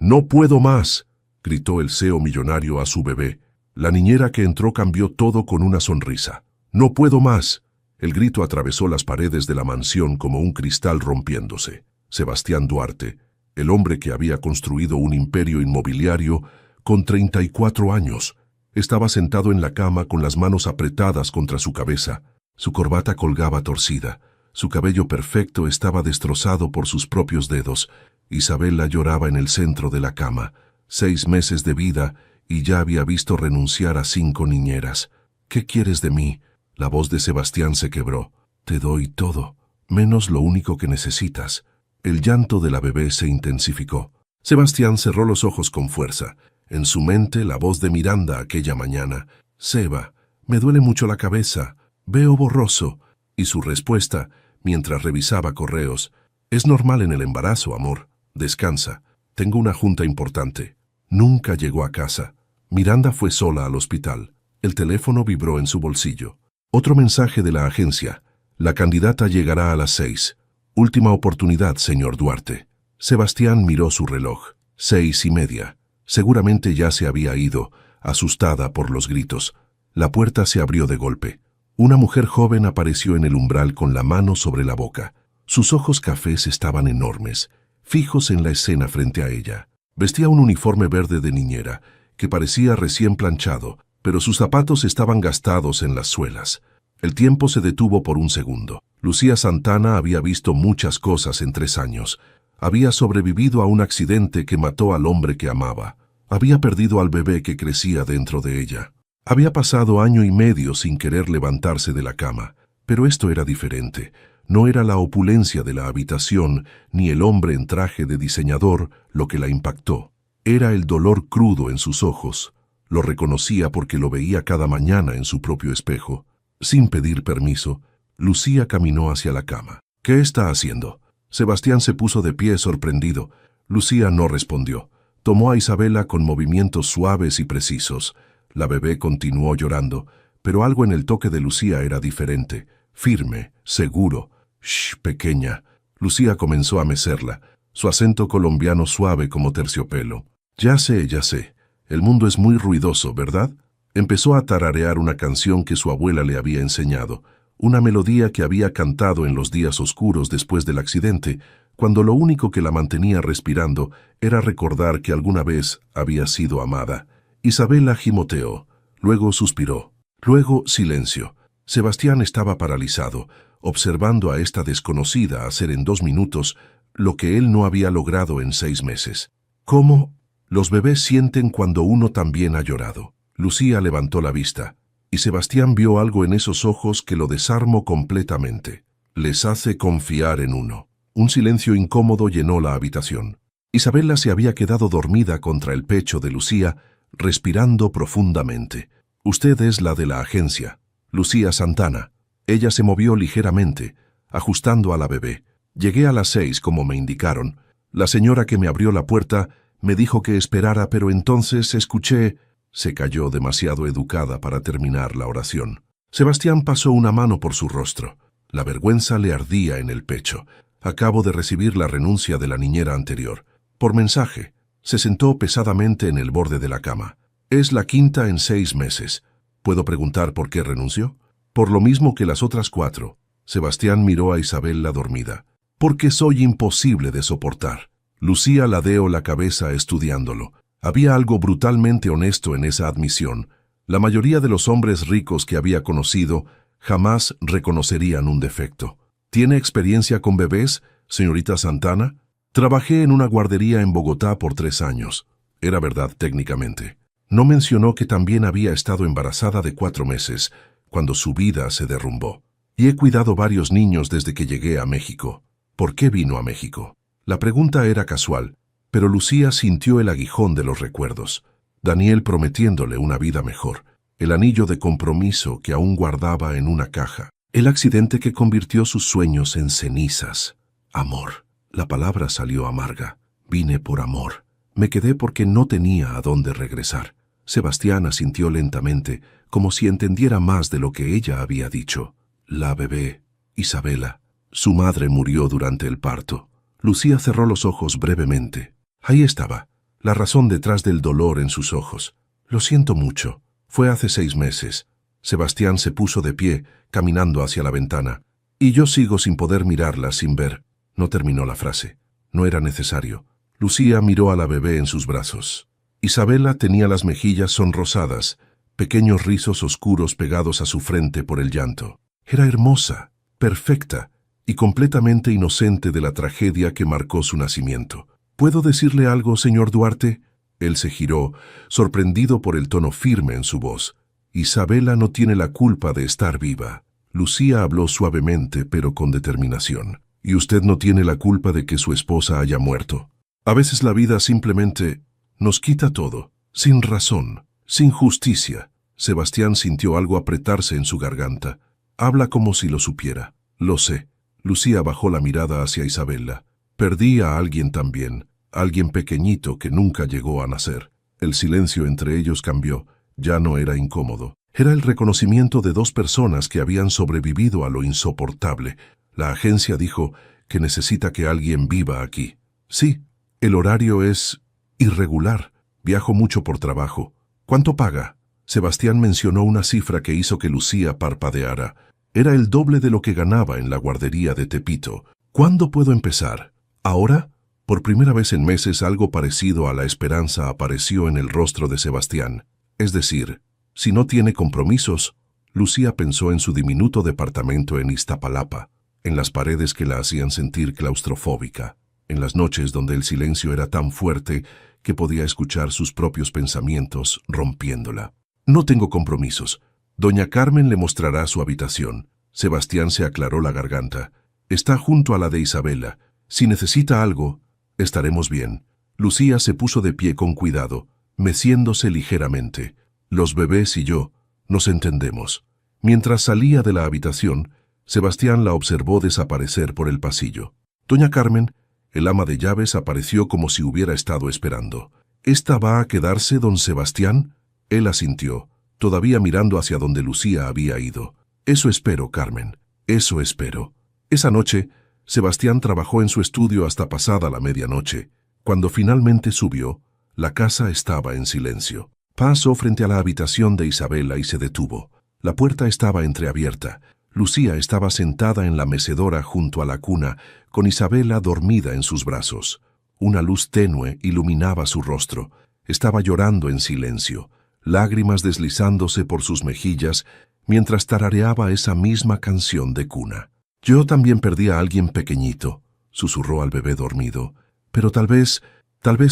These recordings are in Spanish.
«¡No puedo más!», gritó el CEO millonario a su bebé. La niñera que entró cambió todo con una sonrisa. «¡No puedo más!». El grito atravesó las paredes de la mansión como un cristal rompiéndose. Sebastián Duarte, el hombre que había construido un imperio inmobiliario con 34 años, estaba sentado en la cama con las manos apretadas contra su cabeza. Su corbata colgaba torcida. Su cabello perfecto estaba destrozado por sus propios dedos. Isabela lloraba en el centro de la cama. 6 meses de vida y ya había visto renunciar a 5 niñeras. «¿Qué quieres de mí?». La voz de Sebastián se quebró. «Te doy todo, menos lo único que necesitas». El llanto de la bebé se intensificó. Sebastián cerró los ojos con fuerza. En su mente la voz de Miranda aquella mañana. «Seba, me duele mucho la cabeza. Veo borroso». Y su respuesta, mientras revisaba correos. «Es normal en el embarazo, amor. Descansa. Tengo una junta importante». Nunca llegó a casa. Miranda fue sola al hospital. El teléfono vibró en su bolsillo. Otro mensaje de la agencia. «La candidata llegará a las 6. Última oportunidad, señor Duarte». Sebastián miró su reloj. 6:30. Seguramente ya se había ido, asustada por los gritos. La puerta se abrió de golpe. Una mujer joven apareció en el umbral con la mano sobre la boca. Sus ojos cafés estaban enormes, fijos en la escena frente a ella. Vestía un uniforme verde de niñera, que parecía recién planchado, pero sus zapatos estaban gastados en las suelas. El tiempo se detuvo por un segundo. Lucía Santana había visto muchas cosas en 3 años. Había sobrevivido a un accidente que mató al hombre que amaba. Había perdido al bebé que crecía dentro de ella. Había pasado 1 año y medio sin querer levantarse de la cama. Pero esto era diferente. No era la opulencia de la habitación, ni el hombre en traje de diseñador lo que la impactó. Era el dolor crudo en sus ojos. Lo reconocía porque lo veía cada mañana en su propio espejo. Sin pedir permiso, Lucía caminó hacia la cama. «¿Qué está haciendo?». Sebastián se puso de pie sorprendido. Lucía no respondió. Tomó a Isabela con movimientos suaves y precisos. La bebé continuó llorando, pero algo en el toque de Lucía era diferente, firme, seguro. «Shh, pequeña». Lucía comenzó a mecerla, su acento colombiano suave como terciopelo. «Ya sé, ya sé. El mundo es muy ruidoso, ¿verdad?». Empezó a tararear una canción que su abuela le había enseñado, una melodía que había cantado en los días oscuros después del accidente, cuando lo único que la mantenía respirando era recordar que alguna vez había sido amada. Isabela gimoteó, luego suspiró, luego silencio. Sebastián estaba paralizado, observando a esta desconocida hacer en 2 minutos lo que él no había logrado en 6 meses. «¿Cómo? Los bebés sienten cuando uno también ha llorado». Lucía levantó la vista, y Sebastián vio algo en esos ojos que lo desarmó completamente. «Les hace confiar en uno». Un silencio incómodo llenó la habitación. Isabela se había quedado dormida contra el pecho de Lucía, respirando profundamente. «Usted es la de la agencia, Lucía Santana». Ella se movió ligeramente, ajustando a la bebé. «Llegué a las 6 como me indicaron. La señora que me abrió la puerta me dijo que esperara, pero entonces escuché». Se calló demasiado educada para terminar la oración. Sebastián pasó una mano por su rostro. La vergüenza le ardía en el pecho. Acabo de recibir la renuncia de la niñera anterior. Por mensaje. Se sentó pesadamente en el borde de la cama. «Es la 5ª en 6 meses. ¿Puedo preguntar por qué renunció?». «Por lo mismo que las otras 4. Sebastián miró a Isabela dormida. «Porque soy imposible de soportar». Lucía ladeó la cabeza estudiándolo. Había algo brutalmente honesto en esa admisión. La mayoría de los hombres ricos que había conocido jamás reconocerían un defecto. «¿Tiene experiencia con bebés, señorita Santana?». «Trabajé en una guardería en Bogotá por 3 años». Era verdad técnicamente. No mencionó que también había estado embarazada de 4 meses, cuando su vida se derrumbó. «Y he cuidado varios niños desde que llegué a México». ¿Por qué vino a México? La pregunta era casual, pero Lucía sintió el aguijón de los recuerdos. Daniel prometiéndole una vida mejor, el anillo de compromiso que aún guardaba en una caja, el accidente que convirtió sus sueños en cenizas. Amor. La palabra salió amarga. Vine por amor. Me quedé porque no tenía a dónde regresar. Sebastián asintió lentamente, como si entendiera más de lo que ella había dicho. La bebé, Isabela. Su madre murió durante el parto. Lucía cerró los ojos brevemente. Ahí estaba, la razón detrás del dolor en sus ojos. Lo siento mucho. Fue hace 6 meses. Sebastián se puso de pie, caminando hacia la ventana. Y yo sigo sin poder mirarla, sin ver. No terminó la frase. No era necesario. Lucía miró a la bebé en sus brazos. Isabela tenía las mejillas sonrosadas, pequeños rizos oscuros pegados a su frente por el llanto. Era hermosa, perfecta y completamente inocente de la tragedia que marcó su nacimiento. ¿Puedo decirle algo, señor Duarte? Él se giró, sorprendido por el tono firme en su voz. Isabela no tiene la culpa de estar viva. Lucía habló suavemente, pero con determinación. Y usted no tiene la culpa de que su esposa haya muerto. A veces la vida simplemente nos quita todo, sin razón, sin justicia. Sebastián sintió algo apretarse en su garganta. Habla como si lo supiera. Lo sé. Lucía bajó la mirada hacia Isabela. Perdí a alguien también, alguien pequeñito que nunca llegó a nacer. El silencio entre ellos cambió. Ya no era incómodo. Era el reconocimiento de 2 personas que habían sobrevivido a lo insoportable. La agencia dijo que necesita que alguien viva aquí. Sí, el horario es irregular. Viajo mucho por trabajo. ¿Cuánto paga? Sebastián mencionó una cifra que hizo que Lucía parpadeara. Era el doble de lo que ganaba en la guardería de Tepito. ¿Cuándo puedo empezar? ¿Ahora? Por primera vez en meses algo parecido a la esperanza apareció en el rostro de Sebastián. Es decir, si no tiene compromisos. Lucía pensó en su diminuto departamento en Iztapalapa, en las paredes que la hacían sentir claustrofóbica, en las noches donde el silencio era tan fuerte que podía escuchar sus propios pensamientos rompiéndola. No tengo compromisos. Doña Carmen le mostrará su habitación. Sebastián se aclaró la garganta. Está junto a la de Isabela. Si necesita algo, estaremos bien. Lucía se puso de pie con cuidado, meciéndose ligeramente. Los bebés y yo nos entendemos. Mientras salía de la habitación, Sebastián la observó desaparecer por el pasillo. Doña Carmen, el ama de llaves, apareció como si hubiera estado esperando. ¿Esta va a quedarse, don Sebastián? Él asintió, todavía mirando hacia donde Lucía había ido. Eso espero, Carmen, eso espero. Esa noche, Sebastián trabajó en su estudio hasta pasada la medianoche. Cuando finalmente subió, la casa estaba en silencio. Pasó frente a la habitación de Isabela y se detuvo. La puerta estaba entreabierta. Lucía estaba sentada en la mecedora junto a la cuna, con Isabela dormida en sus brazos. Una luz tenue iluminaba su rostro. Estaba llorando en silencio, lágrimas deslizándose por sus mejillas mientras tarareaba esa misma canción de cuna. Yo también perdí a alguien pequeñito, susurró al bebé dormido. Pero tal vez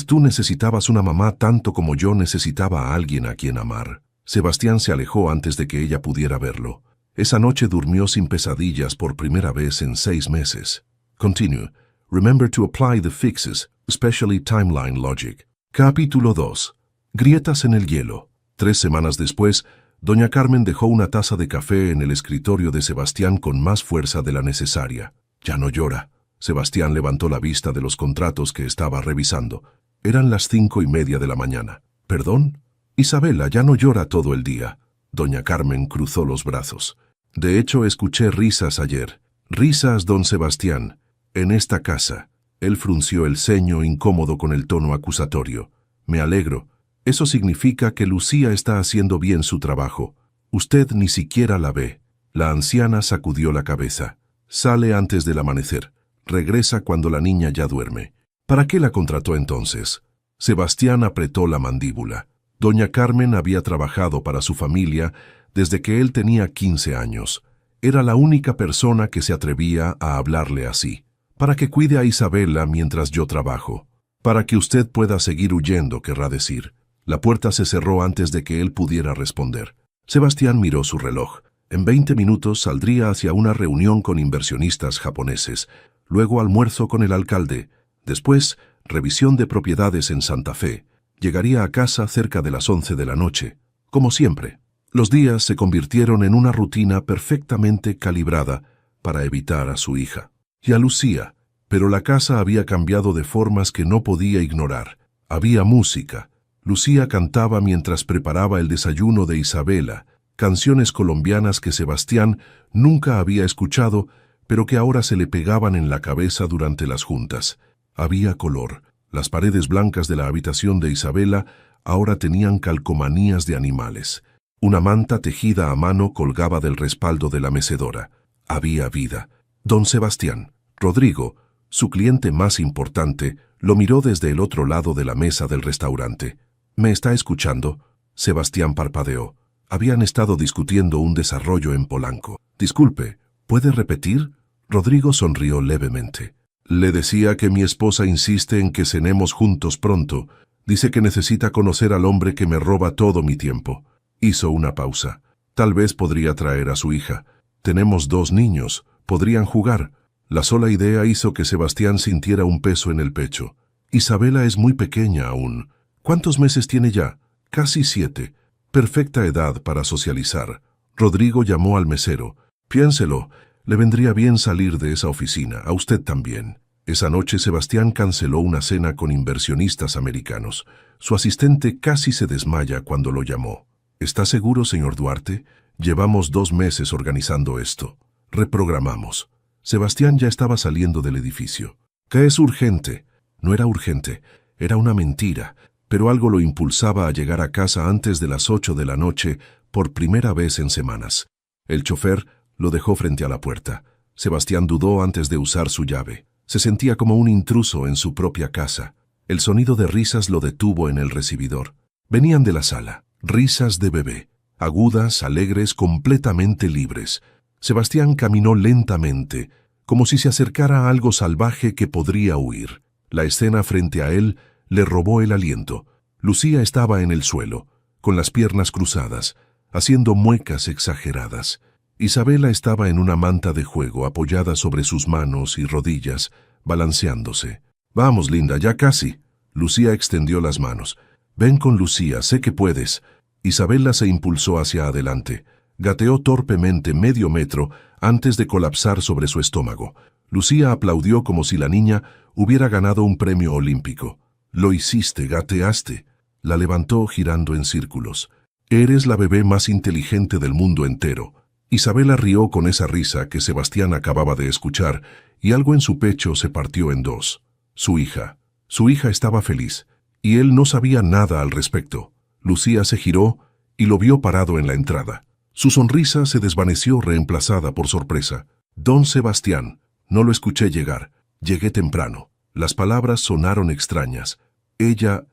tú necesitabas una mamá tanto como yo necesitaba a alguien a quien amar. Sebastián se alejó antes de que ella pudiera verlo. Esa noche durmió sin pesadillas por primera vez en 6 meses. Continue. Remember to apply the fixes, especially timeline logic. Capítulo 2. Grietas en el hielo. 3 semanas después, doña Carmen dejó una taza de café en el escritorio de Sebastián con más fuerza de la necesaria. Ya no llora. Sebastián levantó la vista de los contratos que estaba revisando. Eran las 5:30 de la mañana. ¿Perdón? Isabela ya no llora todo el día. Doña Carmen cruzó los brazos. De hecho, escuché risas ayer. Risas, don Sebastián. En esta casa. Él frunció el ceño incómodo con el tono acusatorio. Me alegro. Eso significa que Lucía está haciendo bien su trabajo. Usted ni siquiera la ve. La anciana sacudió la cabeza. Sale antes del amanecer. Regresa cuando la niña ya duerme. ¿Para qué la contrató entonces? Sebastián apretó la mandíbula. Doña Carmen había trabajado para su familia desde que él tenía 15 años. Era la única persona que se atrevía a hablarle así. Para que cuide a Isabela mientras yo trabajo. Para que usted pueda seguir huyendo, querrá decir. La puerta se cerró antes de que él pudiera responder. Sebastián miró su reloj. En 20 minutos saldría hacia una reunión con inversionistas japoneses. Luego almuerzo con el alcalde. Después, revisión de propiedades en Santa Fe. Llegaría a casa cerca de las 11 de la noche. Como siempre. Los días se convirtieron en una rutina perfectamente calibrada para evitar a su hija. Y a Lucía. Pero la casa había cambiado de formas que no podía ignorar. Había música. Lucía cantaba mientras preparaba el desayuno de Isabela, canciones colombianas que Sebastián nunca había escuchado, pero que ahora se le pegaban en la cabeza durante las juntas. Había color. Las paredes blancas de la habitación de Isabela ahora tenían calcomanías de animales. Una manta tejida a mano colgaba del respaldo de la mecedora. Había vida. Don Sebastián, Rodrigo, su cliente más importante, lo miró desde el otro lado de la mesa del restaurante. ¿Me está escuchando? Sebastián parpadeó. Habían estado discutiendo un desarrollo en Polanco. Disculpe, ¿puede repetir? Rodrigo sonrió levemente. Le decía que mi esposa insiste en que cenemos juntos pronto. Dice que necesita conocer al hombre que me roba todo mi tiempo. Hizo una pausa. Tal vez podría traer a su hija. Tenemos 2 niños. Podrían jugar. La sola idea hizo que Sebastián sintiera un peso en el pecho. Isabela es muy pequeña aún. ¿Cuántos meses tiene ya? Casi 7. Perfecta edad para socializar. Rodrigo llamó al mesero. Piénselo. Le vendría bien salir de esa oficina, a usted también. Esa noche Sebastián canceló una cena con inversionistas americanos. Su asistente casi se desmaya cuando lo llamó. ¿Está seguro, señor Duarte? Llevamos 2 meses organizando esto. Reprogramamos. Sebastián ya estaba saliendo del edificio. ¿Qué es urgente? No era urgente, era una mentira, pero algo lo impulsaba a llegar a casa antes de las 8 de la noche por primera vez en semanas. El chofer lo dejó frente a la puerta. Sebastián dudó antes de usar su llave. Se sentía como un intruso en su propia casa. El sonido de risas lo detuvo en el recibidor. Venían de la sala, risas de bebé, agudas, alegres, completamente libres. Sebastián caminó lentamente, como si se acercara a algo salvaje que podría huir. La escena frente a él le robó el aliento. Lucía estaba en el suelo, con las piernas cruzadas, haciendo muecas exageradas. Isabela estaba en una manta de juego apoyada sobre sus manos y rodillas, balanceándose. «Vamos, linda, ya casi». Lucía extendió las manos. «Ven con Lucía, sé que puedes». Isabela se impulsó hacia adelante. Gateó torpemente medio metro antes de colapsar sobre su estómago. Lucía aplaudió como si la niña hubiera ganado un premio olímpico. «Lo hiciste, gateaste». La levantó girando en círculos. «Eres la bebé más inteligente del mundo entero». Isabela rió con esa risa que Sebastián acababa de escuchar, y algo en su pecho se partió en 2. Su hija. Su hija estaba feliz, y él no sabía nada al respecto. Lucía se giró y lo vio parado en la entrada. Su sonrisa se desvaneció reemplazada por sorpresa. «Don Sebastián, no lo escuché llegar. Llegué temprano». Las palabras sonaron extrañas. «¿Ella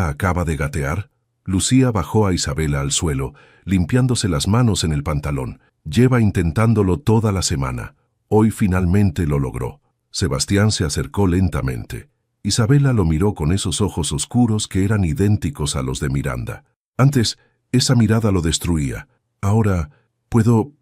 acaba de gatear?» Lucía bajó a Isabela al suelo, limpiándose las manos en el pantalón. «Lleva intentándolo toda la semana. Hoy finalmente lo logró». Sebastián se acercó lentamente. Isabela lo miró con esos ojos oscuros que eran idénticos a los de Miranda. Antes, esa mirada lo destruía. Ahora, ¿puedo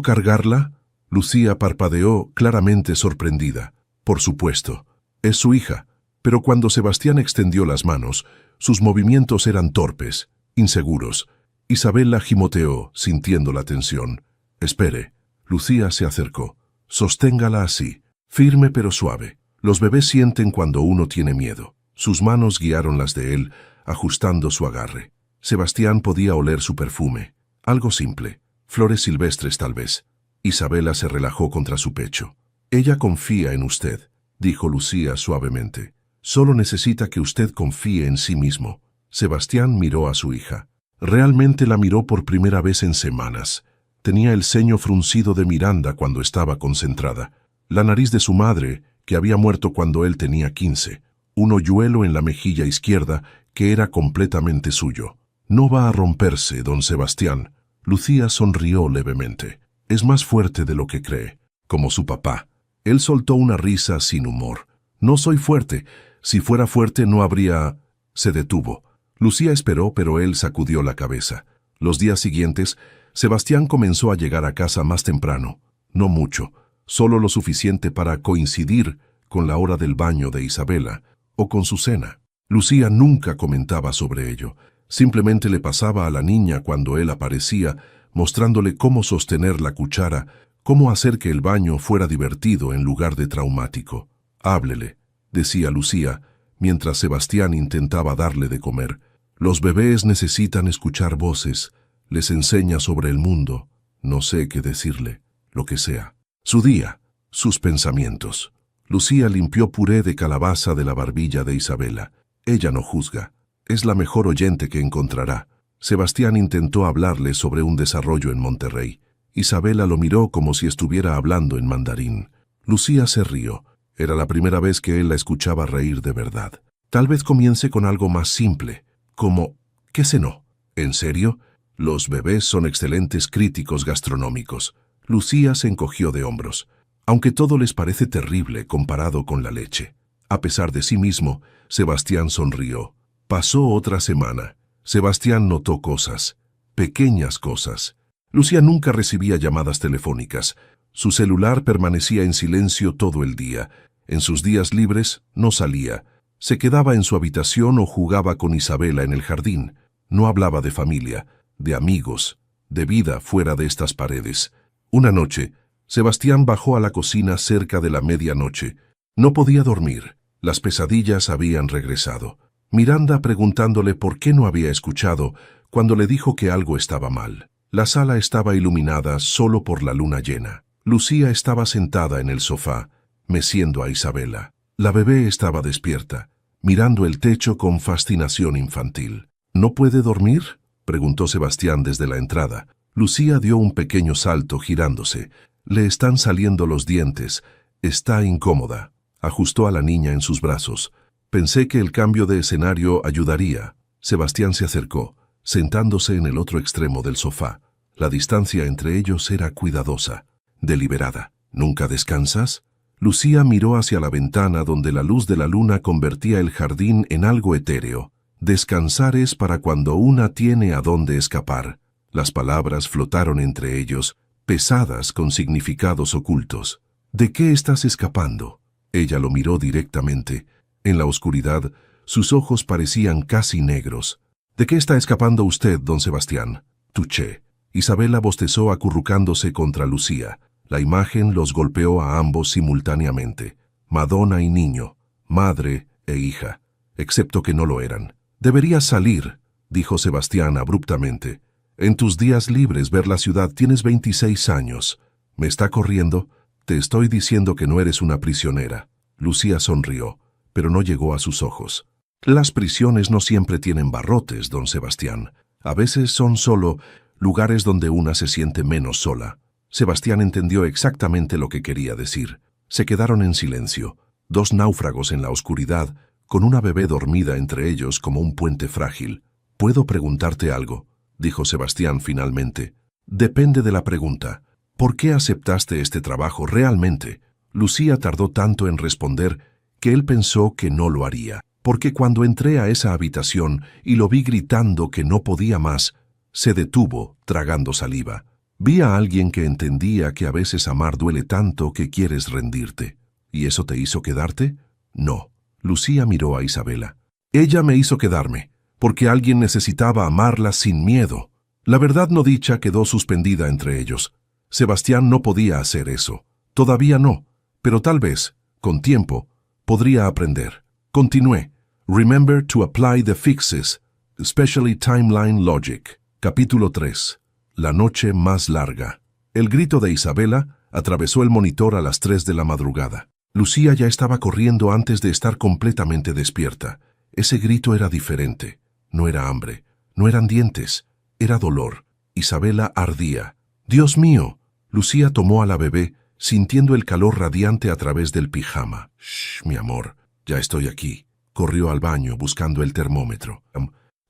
cargarla? Lucía parpadeó, claramente sorprendida. Por supuesto, es su hija. Pero cuando Sebastián extendió las manos, sus movimientos eran torpes, inseguros. Isabela gimoteó, sintiendo la tensión. «Espere». Lucía se acercó. «Sosténgala así, firme pero suave». Los bebés sienten cuando uno tiene miedo. Sus manos guiaron las de él, ajustando su agarre. Sebastián podía oler su perfume. Algo simple, flores silvestres tal vez. Isabela se relajó contra su pecho. «Ella confía en usted», dijo Lucía suavemente. «Solo necesita que usted confíe en sí mismo». Sebastián miró a su hija. Realmente la miró por primera vez en semanas. Tenía el ceño fruncido de Miranda cuando estaba concentrada. La nariz de su madre, que había muerto cuando él tenía 15. Un hoyuelo en la mejilla izquierda que era completamente suyo. «No va a romperse, don Sebastián». Lucía sonrió levemente. «Es más fuerte de lo que cree, como su papá». Él soltó una risa sin humor. «No soy fuerte. Si fuera fuerte no habría...» Se detuvo. Lucía esperó, pero él sacudió la cabeza. Los días siguientes, Sebastián comenzó a llegar a casa más temprano. No mucho, solo lo suficiente para coincidir con la hora del baño de Isabela o con su cena. Lucía nunca comentaba sobre ello. Simplemente le pasaba a la niña cuando él aparecía, mostrándole cómo sostener la cuchara, cómo hacer que el baño fuera divertido en lugar de traumático. «Háblele», decía Lucía, mientras Sebastián intentaba darle de comer. «Los bebés necesitan escuchar voces. Les enseña sobre el mundo. No sé qué decirle, lo que sea. Su día, sus pensamientos». Lucía limpió puré de calabaza de la barbilla de Isabela. Ella no juzga. Es la mejor oyente que encontrará. Sebastián intentó hablarle sobre un desarrollo en Monterrey. Isabela lo miró como si estuviera hablando en mandarín. Lucía se rió. Era la primera vez que él la escuchaba reír de verdad. Tal vez comience con algo más simple, como ¿qué cenó? ¿En serio? Los bebés son excelentes críticos gastronómicos. Lucía se encogió de hombros. Aunque todo les parece terrible comparado con la leche. A pesar de sí mismo, Sebastián sonrió. Pasó otra semana. Sebastián notó cosas, pequeñas cosas. Lucía nunca recibía llamadas telefónicas. Su celular permanecía en silencio todo el día. En sus días libres no salía. Se quedaba en su habitación o jugaba con Isabela en el jardín. No hablaba de familia, de amigos, de vida fuera de estas paredes. Una noche, Sebastián bajó a la cocina cerca de la medianoche. No podía dormir. Las pesadillas habían regresado. Miranda preguntándole por qué no había escuchado cuando le dijo que algo estaba mal. La sala estaba iluminada solo por la luna llena. Lucía estaba sentada en el sofá, meciendo a Isabela. La bebé estaba despierta, mirando el techo con fascinación infantil. ¿No puede dormir?, preguntó Sebastián desde la entrada. Lucía dio un pequeño salto girándose. Le están saliendo los dientes. Está incómoda. Ajustó a la niña en sus brazos. Pensé que el cambio de escenario ayudaría. Sebastián se acercó, sentándose en el otro extremo del sofá. La distancia entre ellos era cuidadosa, deliberada. ¿Nunca descansas? Lucía miró hacia la ventana donde la luz de la luna convertía el jardín en algo etéreo. Descansar es para cuando una tiene a dónde escapar. Las palabras flotaron entre ellos, pesadas con significados ocultos. ¿De qué estás escapando? Ella lo miró directamente. En la oscuridad, sus ojos parecían casi negros. ¿De qué está escapando usted, don Sebastián? Tuché. Isabela bostezó acurrucándose contra Lucía. La imagen los golpeó a ambos simultáneamente. Madonna y niño, madre e hija, excepto que no lo eran. Deberías salir, dijo Sebastián abruptamente. En tus días libres ver la ciudad tienes 26 años. ¿Me está corriendo? Te estoy diciendo que no eres una prisionera. Lucía sonrió, pero no llegó a sus ojos. Las prisiones no siempre tienen barrotes, don Sebastián. A veces son solo lugares donde una se siente menos sola. Sebastián entendió exactamente lo que quería decir. Se quedaron en silencio, dos náufragos en la oscuridad, con una bebé dormida entre ellos como un puente frágil. ¿Puedo preguntarte algo?, dijo Sebastián finalmente. Depende de la pregunta. ¿Por qué aceptaste este trabajo realmente? Lucía tardó tanto en responder que él pensó que no lo haría. Porque cuando entré a esa habitación y lo vi gritando que no podía más, se detuvo, tragando saliva. Vi a alguien que entendía que a veces amar duele tanto que quieres rendirte. ¿Y eso te hizo quedarte? No. Lucía miró a Isabela. Ella me hizo quedarme, porque alguien necesitaba amarla sin miedo. La verdad no dicha quedó suspendida entre ellos. Sebastián no podía hacer eso. Todavía no, pero tal vez, con tiempo, podría aprender. Continué. Remember to apply the fixes, especially timeline logic. Capítulo 3. La noche más larga. El grito de Isabela atravesó el monitor a las 3 de la madrugada. Lucía ya estaba corriendo antes de estar completamente despierta. Ese grito era diferente. No era hambre, no eran dientes, era dolor. Isabela ardía. ¡Dios mío! Lucía tomó a la bebé, sintiendo el calor radiante a través del pijama. «Shh, mi amor, ya estoy aquí». Corrió al baño buscando el termómetro.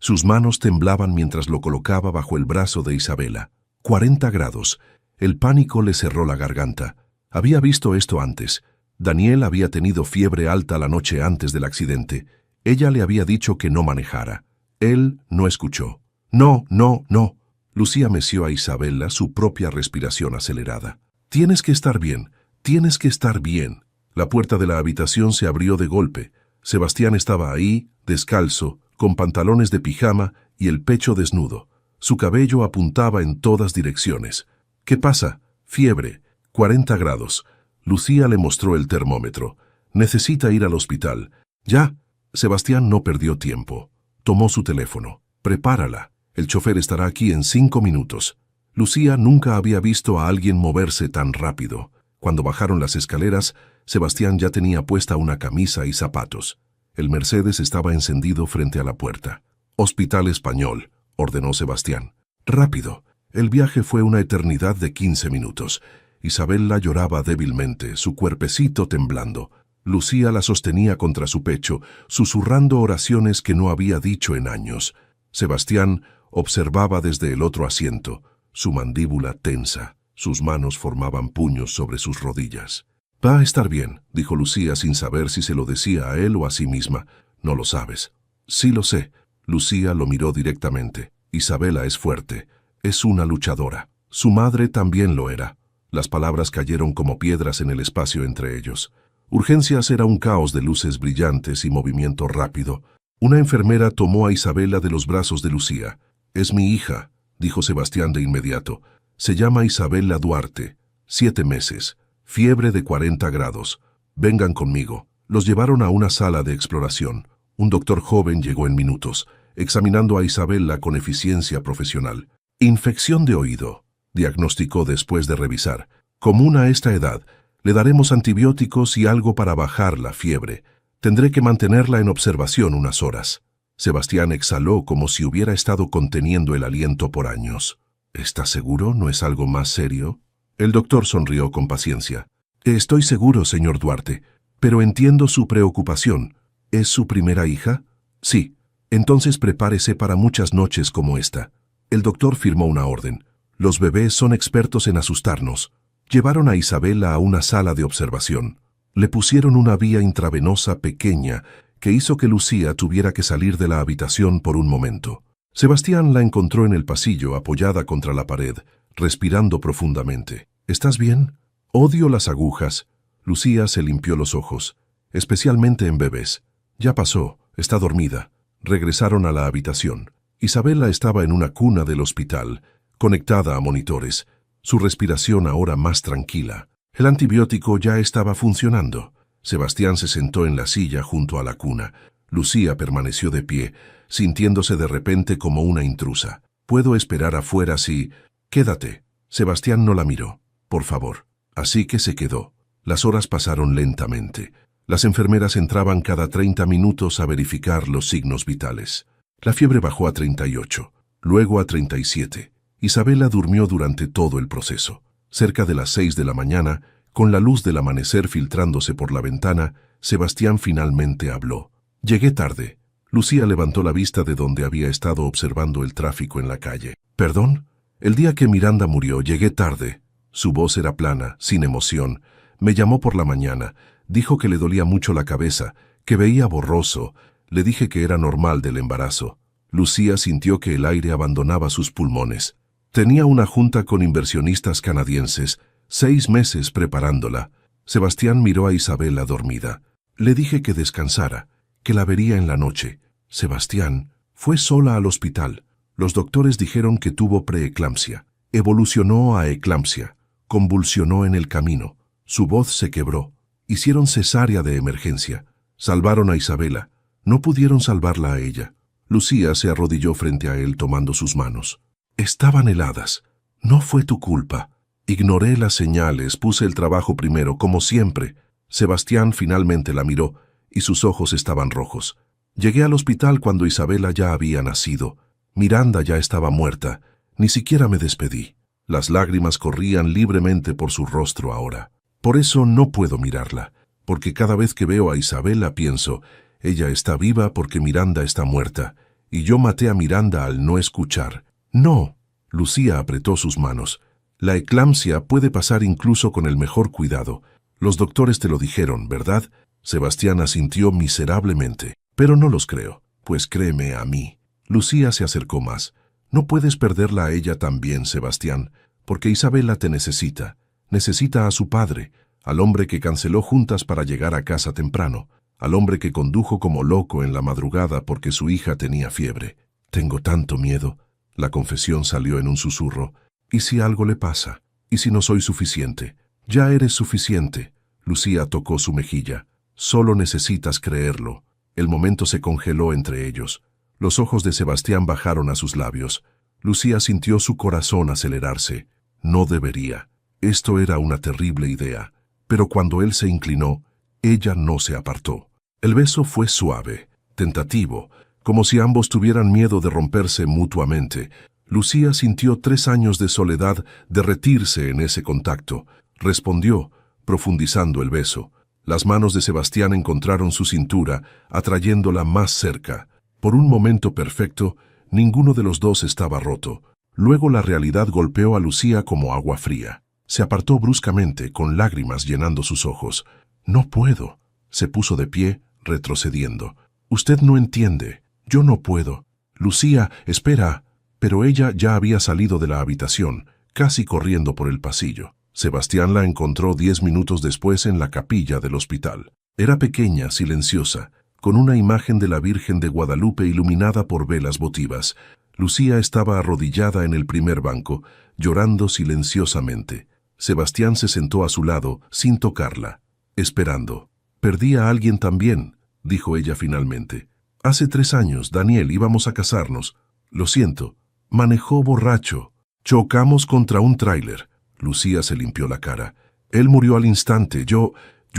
Sus manos temblaban mientras lo colocaba bajo el brazo de Isabela. 40 grados. El pánico le cerró la garganta. Había visto esto antes. Daniel había tenido fiebre alta la noche antes del accidente. Ella le había dicho que no manejara. Él no escuchó. «No, no, no». Lucía meció a Isabela, su propia respiración acelerada. «Tienes que estar bien, tienes que estar bien». La puerta de la habitación se abrió de golpe. Sebastián estaba ahí, descalzo, con pantalones de pijama y el pecho desnudo. Su cabello apuntaba en todas direcciones. «¿Qué pasa?» «Fiebre, 40 grados». Lucía le mostró el termómetro. «Necesita ir al hospital». «Ya». Sebastián no perdió tiempo. Tomó su teléfono. «Prepárala. El chofer estará aquí en 5 minutos». Lucía nunca había visto a alguien moverse tan rápido. Cuando bajaron las escaleras, Sebastián ya tenía puesta una camisa y zapatos. El Mercedes estaba encendido frente a la puerta. «Hospital Español», ordenó Sebastián. «Rápido». El viaje fue una eternidad de 15 minutos. Isabela lloraba débilmente, su cuerpecito temblando. Lucía la sostenía contra su pecho, susurrando oraciones que no había dicho en años. Sebastián observaba desde el otro asiento, su mandíbula tensa. Sus manos formaban puños sobre sus rodillas. «Va a estar bien», dijo Lucía sin saber si se lo decía a él o a sí misma. «No lo sabes». «Sí lo sé». Lucía lo miró directamente. «Isabela es fuerte. Es una luchadora. Su madre también lo era». Las palabras cayeron como piedras en el espacio entre ellos. Urgencias era un caos de luces brillantes y movimiento rápido. Una enfermera tomó a Isabela de los brazos de Lucía. «Es mi hija», dijo Sebastián de inmediato. «Se llama Isabela Duarte. 7 meses. Fiebre de 40 grados. Vengan conmigo». Los llevaron a una sala de exploración. Un doctor joven llegó en minutos, examinando a Isabela con eficiencia profesional. «Infección de oído», diagnosticó después de revisar. «Común a esta edad. Le daremos antibióticos y algo para bajar la fiebre. Tendré que mantenerla en observación unas horas». Sebastián exhaló como si hubiera estado conteniendo el aliento por años. «¿Está seguro? ¿No es algo más serio?» El doctor sonrió con paciencia. «Estoy seguro, señor Duarte, pero entiendo su preocupación. ¿Es su primera hija?» «Sí. Entonces prepárese para muchas noches como esta». El doctor firmó una orden. «Los bebés son expertos en asustarnos». Llevaron a Isabela a una sala de observación. Le pusieron una vía intravenosa pequeña que hizo que Lucía tuviera que salir de la habitación por un momento. Sebastián la encontró en el pasillo, apoyada contra la pared, respirando profundamente. «¿Estás bien?» «Odio las agujas». Lucía se limpió los ojos, especialmente en bebés. «Ya pasó, está dormida». Regresaron a la habitación. Isabela estaba en una cuna del hospital, conectada a monitores, su respiración ahora más tranquila. El antibiótico ya estaba funcionando. Sebastián se sentó en la silla junto a la cuna. Lucía permaneció de pie, sintiéndose de repente como una intrusa. «¿Puedo esperar afuera si...?» «Quédate». Sebastián no la miró. «Por favor». Así que se quedó. Las horas pasaron lentamente. Las enfermeras entraban cada 30 minutos a verificar los signos vitales. La fiebre bajó a 38, luego a 37. Isabela durmió durante todo el proceso. Cerca de las 6 de la mañana, con la luz del amanecer filtrándose por la ventana, Sebastián finalmente habló. «Llegué tarde». Lucía levantó la vista de donde había estado observando el tráfico en la calle. «¿Perdón?» «El día que Miranda murió, llegué tarde». Su voz era plana, sin emoción. «Me llamó por la mañana. Dijo que le dolía mucho la cabeza, que veía borroso. Le dije que era normal del embarazo». Lucía sintió que el aire abandonaba sus pulmones. Tenía una junta con inversionistas canadienses, 6 meses preparándola. Sebastián miró a Isabela dormida. «Le dije que descansara, que la vería en la noche». Sebastián fue sola al hospital. Los doctores dijeron que tuvo preeclampsia. Evolucionó a eclampsia. Convulsionó en el camino. Su voz se quebró. Hicieron cesárea de emergencia. Salvaron a Isabela. No pudieron salvarla a ella. Lucía se arrodilló frente a él tomando sus manos. «Estaban heladas. No fue tu culpa. Ignoré las señales, puse el trabajo primero, como siempre». Sebastián finalmente la miró y sus ojos estaban rojos. «Llegué al hospital cuando Isabela ya había nacido. Miranda ya estaba muerta. Ni siquiera me despedí». Las lágrimas corrían libremente por su rostro ahora. «Por eso no puedo mirarla, porque cada vez que veo a Isabela pienso, ella está viva porque Miranda está muerta, y yo maté a Miranda al no escuchar». «No». Lucía apretó sus manos. «La eclampsia puede pasar incluso con el mejor cuidado. Los doctores te lo dijeron, ¿verdad?» Sebastián asintió miserablemente. «Pero no los creo». «Pues créeme a mí». Lucía se acercó más. «No puedes perderla a ella también, Sebastián, porque Isabela te necesita. Necesita a su padre, al hombre que canceló juntas para llegar a casa temprano, al hombre que condujo como loco en la madrugada porque su hija tenía fiebre. Tengo tanto miedo». La confesión salió en un susurro. «¿Y si algo le pasa? ¿Y si no soy suficiente?» «Ya eres suficiente». Lucía tocó su mejilla. «Solo necesitas creerlo». El momento se congeló entre ellos. Los ojos de Sebastián bajaron a sus labios. Lucía sintió su corazón acelerarse. No debería. Esto era una terrible idea, pero cuando él se inclinó, ella no se apartó. El beso fue suave, tentativo, como si ambos tuvieran miedo de romperse mutuamente. Lucía sintió 3 años de soledad derretirse en ese contacto. Respondió, profundizando el beso. Las manos de Sebastián encontraron su cintura, atrayéndola más cerca. Por un momento perfecto, ninguno de los dos estaba roto. Luego la realidad golpeó a Lucía como agua fría. Se apartó bruscamente, con lágrimas llenando sus ojos. «No puedo». Se puso de pie, retrocediendo. «Usted no entiende. Yo no puedo». «Lucía, espera». Pero ella ya había salido de la habitación, casi corriendo por el pasillo. Sebastián la encontró 10 minutos después en la capilla del hospital. Era pequeña, silenciosa, con una imagen de la Virgen de Guadalupe iluminada por velas votivas. Lucía estaba arrodillada en el primer banco, llorando silenciosamente. Sebastián se sentó a su lado, sin tocarla, esperando. «Perdí a alguien también», dijo ella finalmente. «Hace 3 años, Daniel, íbamos a casarnos. Lo siento. Manejó borracho. Chocamos contra un tráiler». Lucía se limpió la cara. «Él murió al instante. Yo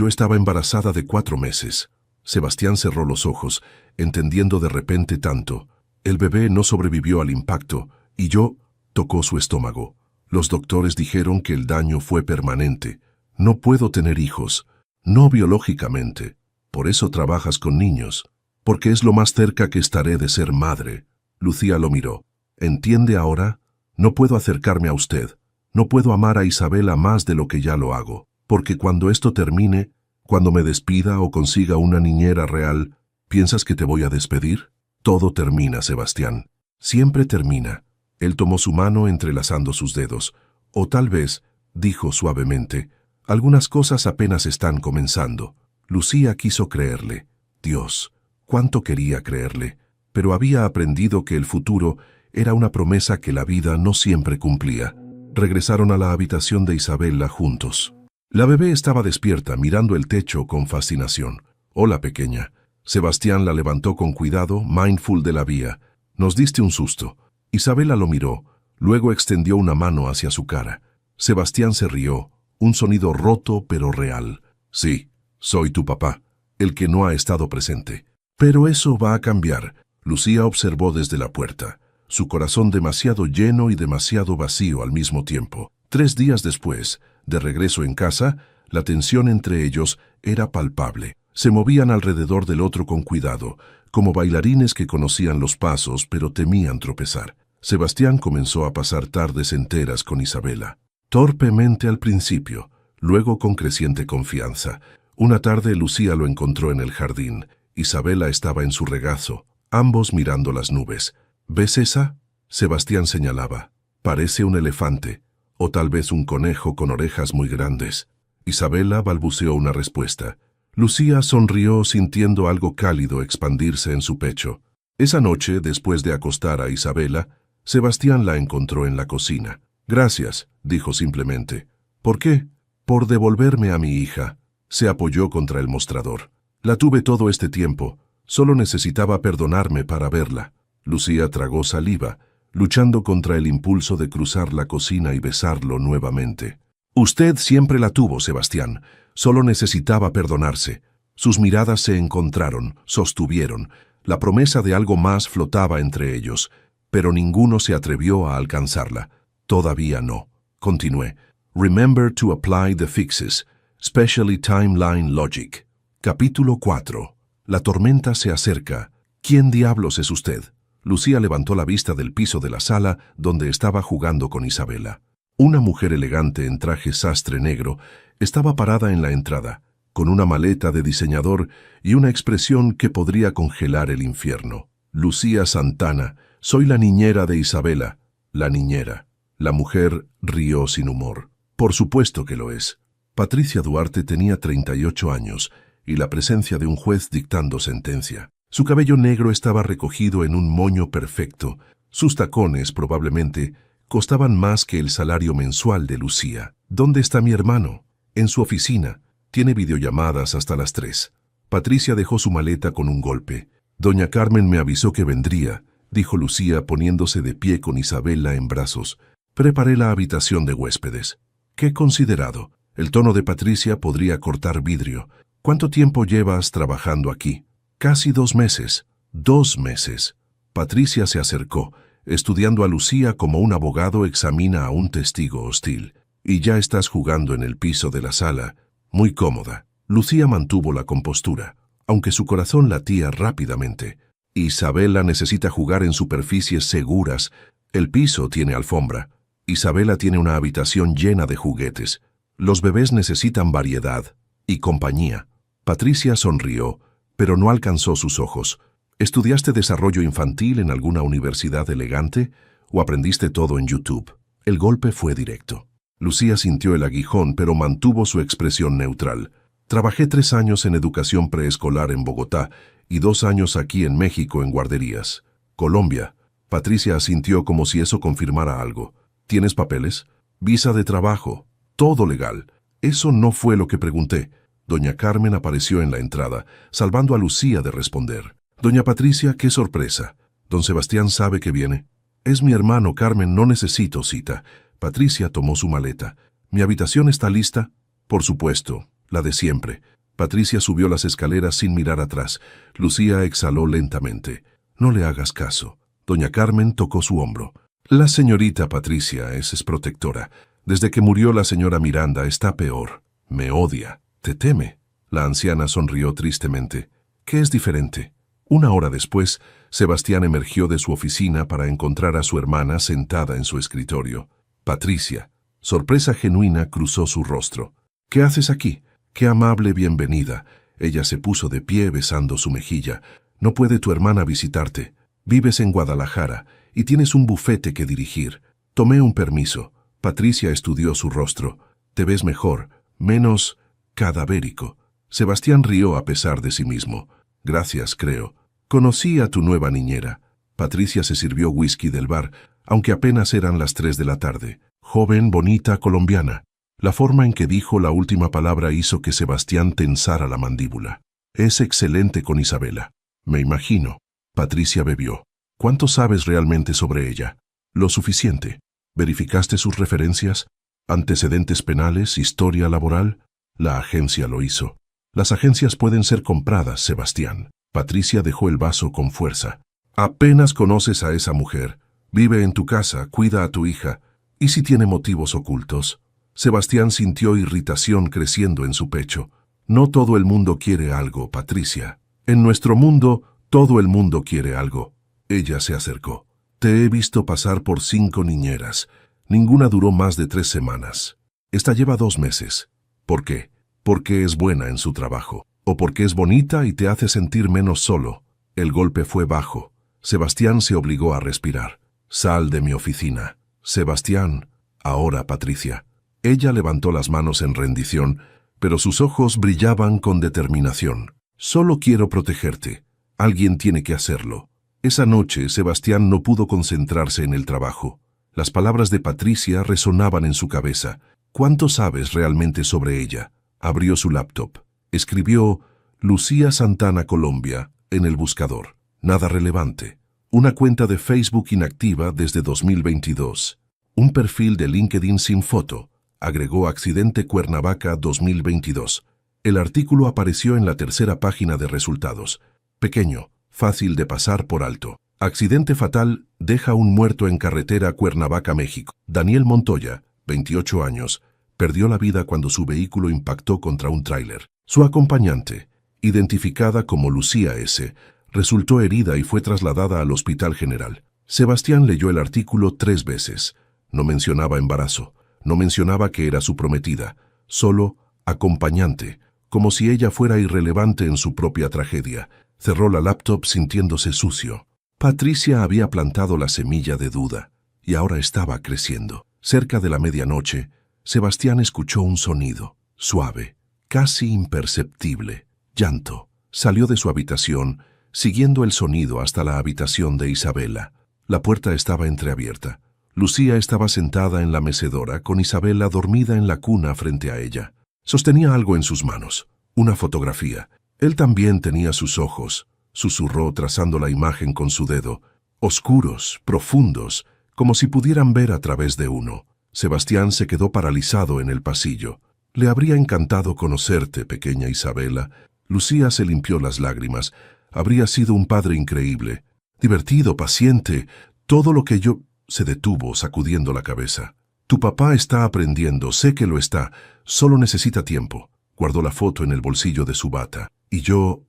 estaba embarazada de 4 meses». Sebastián cerró los ojos, entendiendo de repente tanto. «El bebé no sobrevivió al impacto, y yo…» Tocó su estómago. «Los doctores dijeron que el daño fue permanente. No puedo tener hijos. No biológicamente. Por eso trabajas con niños. Porque es lo más cerca que estaré de ser madre». Lucía lo miró. «¿Entiende ahora? No puedo acercarme a usted. No puedo amar a Isabela más de lo que ya lo hago. Porque cuando esto termine, cuando me despida o consiga una niñera real, ¿piensas que te voy a despedir? Todo termina, Sebastián. Siempre termina». Él tomó su mano entrelazando sus dedos. «O tal vez», dijo suavemente, «algunas cosas apenas están comenzando». Lucía quiso creerle. Dios, cuánto quería creerle. Pero había aprendido que el futuro era una promesa que la vida no siempre cumplía. Regresaron a la habitación de Isabela juntos. La bebé estaba despierta, mirando el techo con fascinación. «Hola, pequeña». Sebastián la levantó con cuidado, mindful de la vía. «Nos diste un susto». Isabela lo miró, luego extendió una mano hacia su cara. Sebastián se rió, un sonido roto pero real. «Sí, soy tu papá, el que no ha estado presente». «Pero eso va a cambiar», Lucía observó desde la puerta, su corazón demasiado lleno y demasiado vacío al mismo tiempo. 3 días después, de regreso en casa, la tensión entre ellos era palpable. Se movían alrededor del otro con cuidado, como bailarines que conocían los pasos pero temían tropezar. Sebastián comenzó a pasar tardes enteras con Isabela. Torpemente al principio, luego con creciente confianza. Una tarde Lucía lo encontró en el jardín. Isabela estaba en su regazo, ambos mirando las nubes. «¿Ves esa?», Sebastián señalaba. «Parece un elefante, o tal vez un conejo con orejas muy grandes». Isabela balbuceó una respuesta. Lucía sonrió sintiendo algo cálido expandirse en su pecho. Esa noche, después de acostar a Isabela, Sebastián la encontró en la cocina. «Gracias», dijo simplemente. «¿Por qué?» «Por devolverme a mi hija». Se apoyó contra el mostrador. «La tuve todo este tiempo. Solo necesitaba perdonarme para verla». Lucía tragó saliva, luchando contra el impulso de cruzar la cocina y besarlo nuevamente. «Usted siempre la tuvo, Sebastián. Solo necesitaba perdonarse». Sus miradas se encontraron, sostuvieron. La promesa de algo más flotaba entre ellos, pero ninguno se atrevió a alcanzarla. «Todavía no», continué. «Remember to apply the fixes, especially timeline logic». Capítulo 4. La tormenta se acerca. ¿Quién diablos es usted? Lucía levantó la vista del piso de la sala donde estaba jugando con Isabela. Una mujer elegante en traje sastre negro estaba parada en la entrada, con una maleta de diseñador y una expresión que podría congelar el infierno. «Lucía Santana, soy la niñera de Isabela». «La niñera». La mujer rió sin humor. «Por supuesto que lo es». Patricia Duarte tenía 38 años y la presencia de un juez dictando sentencia. Su cabello negro estaba recogido en un moño perfecto. Sus tacones, probablemente, costaban más que el salario mensual de Lucía. «¿Dónde está mi hermano?» «En su oficina. Tiene videollamadas hasta las 3». Patricia dejó su maleta con un golpe. «Doña Carmen me avisó que vendría», dijo Lucía poniéndose de pie con Isabela en brazos. «Preparé la habitación de huéspedes». Qué considerado. El tono de Patricia podría cortar vidrio. ¿Cuánto tiempo llevas trabajando aquí? Casi 2 meses. 2 meses. Patricia se acercó, estudiando a Lucía como un abogado examina a un testigo hostil. Y ya estás jugando en el piso de la sala. Muy cómoda. Lucía mantuvo la compostura, aunque su corazón latía rápidamente. Isabela necesita jugar en superficies seguras. El piso tiene alfombra. Isabela tiene una habitación llena de juguetes. Los bebés necesitan variedad y compañía. Patricia sonrió, pero no alcanzó sus ojos. ¿Estudiaste desarrollo infantil en alguna universidad elegante o aprendiste todo en YouTube? El golpe fue directo. Lucía sintió el aguijón, pero mantuvo su expresión neutral. Trabajé 3 años en educación preescolar en Bogotá y 2 años aquí en México en guarderías. Colombia. Patricia asintió como si eso confirmara algo. ¿Tienes papeles? Visa de trabajo. Todo legal. Eso no fue lo que pregunté. Doña Carmen apareció en la entrada, salvando a Lucía de responder. Doña Patricia, qué sorpresa. Don Sebastián sabe que viene. Es mi hermano, Carmen, no necesito cita. Patricia tomó su maleta. ¿Mi habitación está lista? Por supuesto, la de siempre. Patricia subió las escaleras sin mirar atrás. Lucía exhaló lentamente. No le hagas caso. Doña Carmen tocó su hombro. La señorita Patricia es protectora. Desde que murió la señora Miranda está peor. Me odia. ¿Te teme? La anciana sonrió tristemente. ¿Qué es diferente? 1 hora después, Sebastián emergió de su oficina para encontrar a su hermana sentada en su escritorio. Patricia. Sorpresa genuina cruzó su rostro. ¿Qué haces aquí? Qué amable bienvenida. Ella se puso de pie besando su mejilla. No puede tu hermana visitarte. Vives en Guadalajara y tienes un bufete que dirigir. Tomé un permiso. Patricia estudió su rostro. Te ves mejor, menos cadavérico. Sebastián rió a pesar de sí mismo. Gracias, creo. Conocí a tu nueva niñera. Patricia se sirvió whisky del bar, aunque apenas eran las 3 de la tarde. Joven, bonita, colombiana. La forma en que dijo la última palabra hizo que Sebastián tensara la mandíbula. Es excelente con Isabela. Me imagino. Patricia bebió. ¿Cuánto sabes realmente sobre ella? Lo suficiente. ¿Verificaste sus referencias? ¿Antecedentes penales? ¿Historia laboral? La agencia lo hizo. Las agencias pueden ser compradas, Sebastián. Patricia dejó el vaso con fuerza. Apenas conoces a esa mujer. Vive en tu casa, cuida a tu hija. ¿Y si tiene motivos ocultos? Sebastián sintió irritación creciendo en su pecho. No todo el mundo quiere algo, Patricia. En nuestro mundo, todo el mundo quiere algo. Ella se acercó. Te he visto pasar por 5 niñeras. Ninguna duró más de 3 semanas. Esta lleva 2 meses. ¿Por qué? Porque es buena en su trabajo. O porque es bonita y te hace sentir menos solo. El golpe fue bajo. Sebastián se obligó a respirar. Sal de mi oficina. Sebastián. Ahora, Patricia. Ella levantó las manos en rendición, pero sus ojos brillaban con determinación. Solo quiero protegerte. Alguien tiene que hacerlo. Esa noche, Sebastián no pudo concentrarse en el trabajo. Las palabras de Patricia resonaban en su cabeza. ¿Cuánto sabes realmente sobre ella? Abrió su laptop. Escribió Lucía Santana Colombia en el buscador. Nada relevante. Una cuenta de Facebook inactiva desde 2022. Un perfil de LinkedIn sin foto. Agregó Accidente Cuernavaca 2022. El artículo apareció en la 3ª página de resultados. Pequeño, fácil de pasar por alto. Accidente fatal deja un muerto en carretera Cuernavaca, México. Daniel Montoya, 28 años, perdió la vida cuando su vehículo impactó contra un tráiler. Su acompañante, identificada como Lucía S., resultó herida y fue trasladada al Hospital General. Sebastián leyó el artículo 3 veces. No mencionaba embarazo, no mencionaba que era su prometida, solo acompañante, como si ella fuera irrelevante en su propia tragedia. Cerró la laptop sintiéndose sucio. Patricia había plantado la semilla de duda, y ahora estaba creciendo. Cerca de la medianoche, Sebastián escuchó un sonido, suave, casi imperceptible. Llanto. Salió de su habitación, siguiendo el sonido hasta la habitación de Isabela. La puerta estaba entreabierta. Lucía estaba sentada en la mecedora, con Isabela dormida en la cuna frente a ella. Sostenía algo en sus manos, una fotografía. Él también tenía sus ojos, susurró trazando la imagen con su dedo, oscuros, profundos, como si pudieran ver a través de uno. Sebastián se quedó paralizado en el pasillo. Le habría encantado conocerte, pequeña Isabela. Lucía se limpió las lágrimas. Habría sido un padre increíble. Divertido, paciente, todo lo que yo... Se detuvo, sacudiendo la cabeza. Tu papá está aprendiendo, sé que lo está. Solo necesita tiempo. Guardó la foto en el bolsillo de su bata. Y yo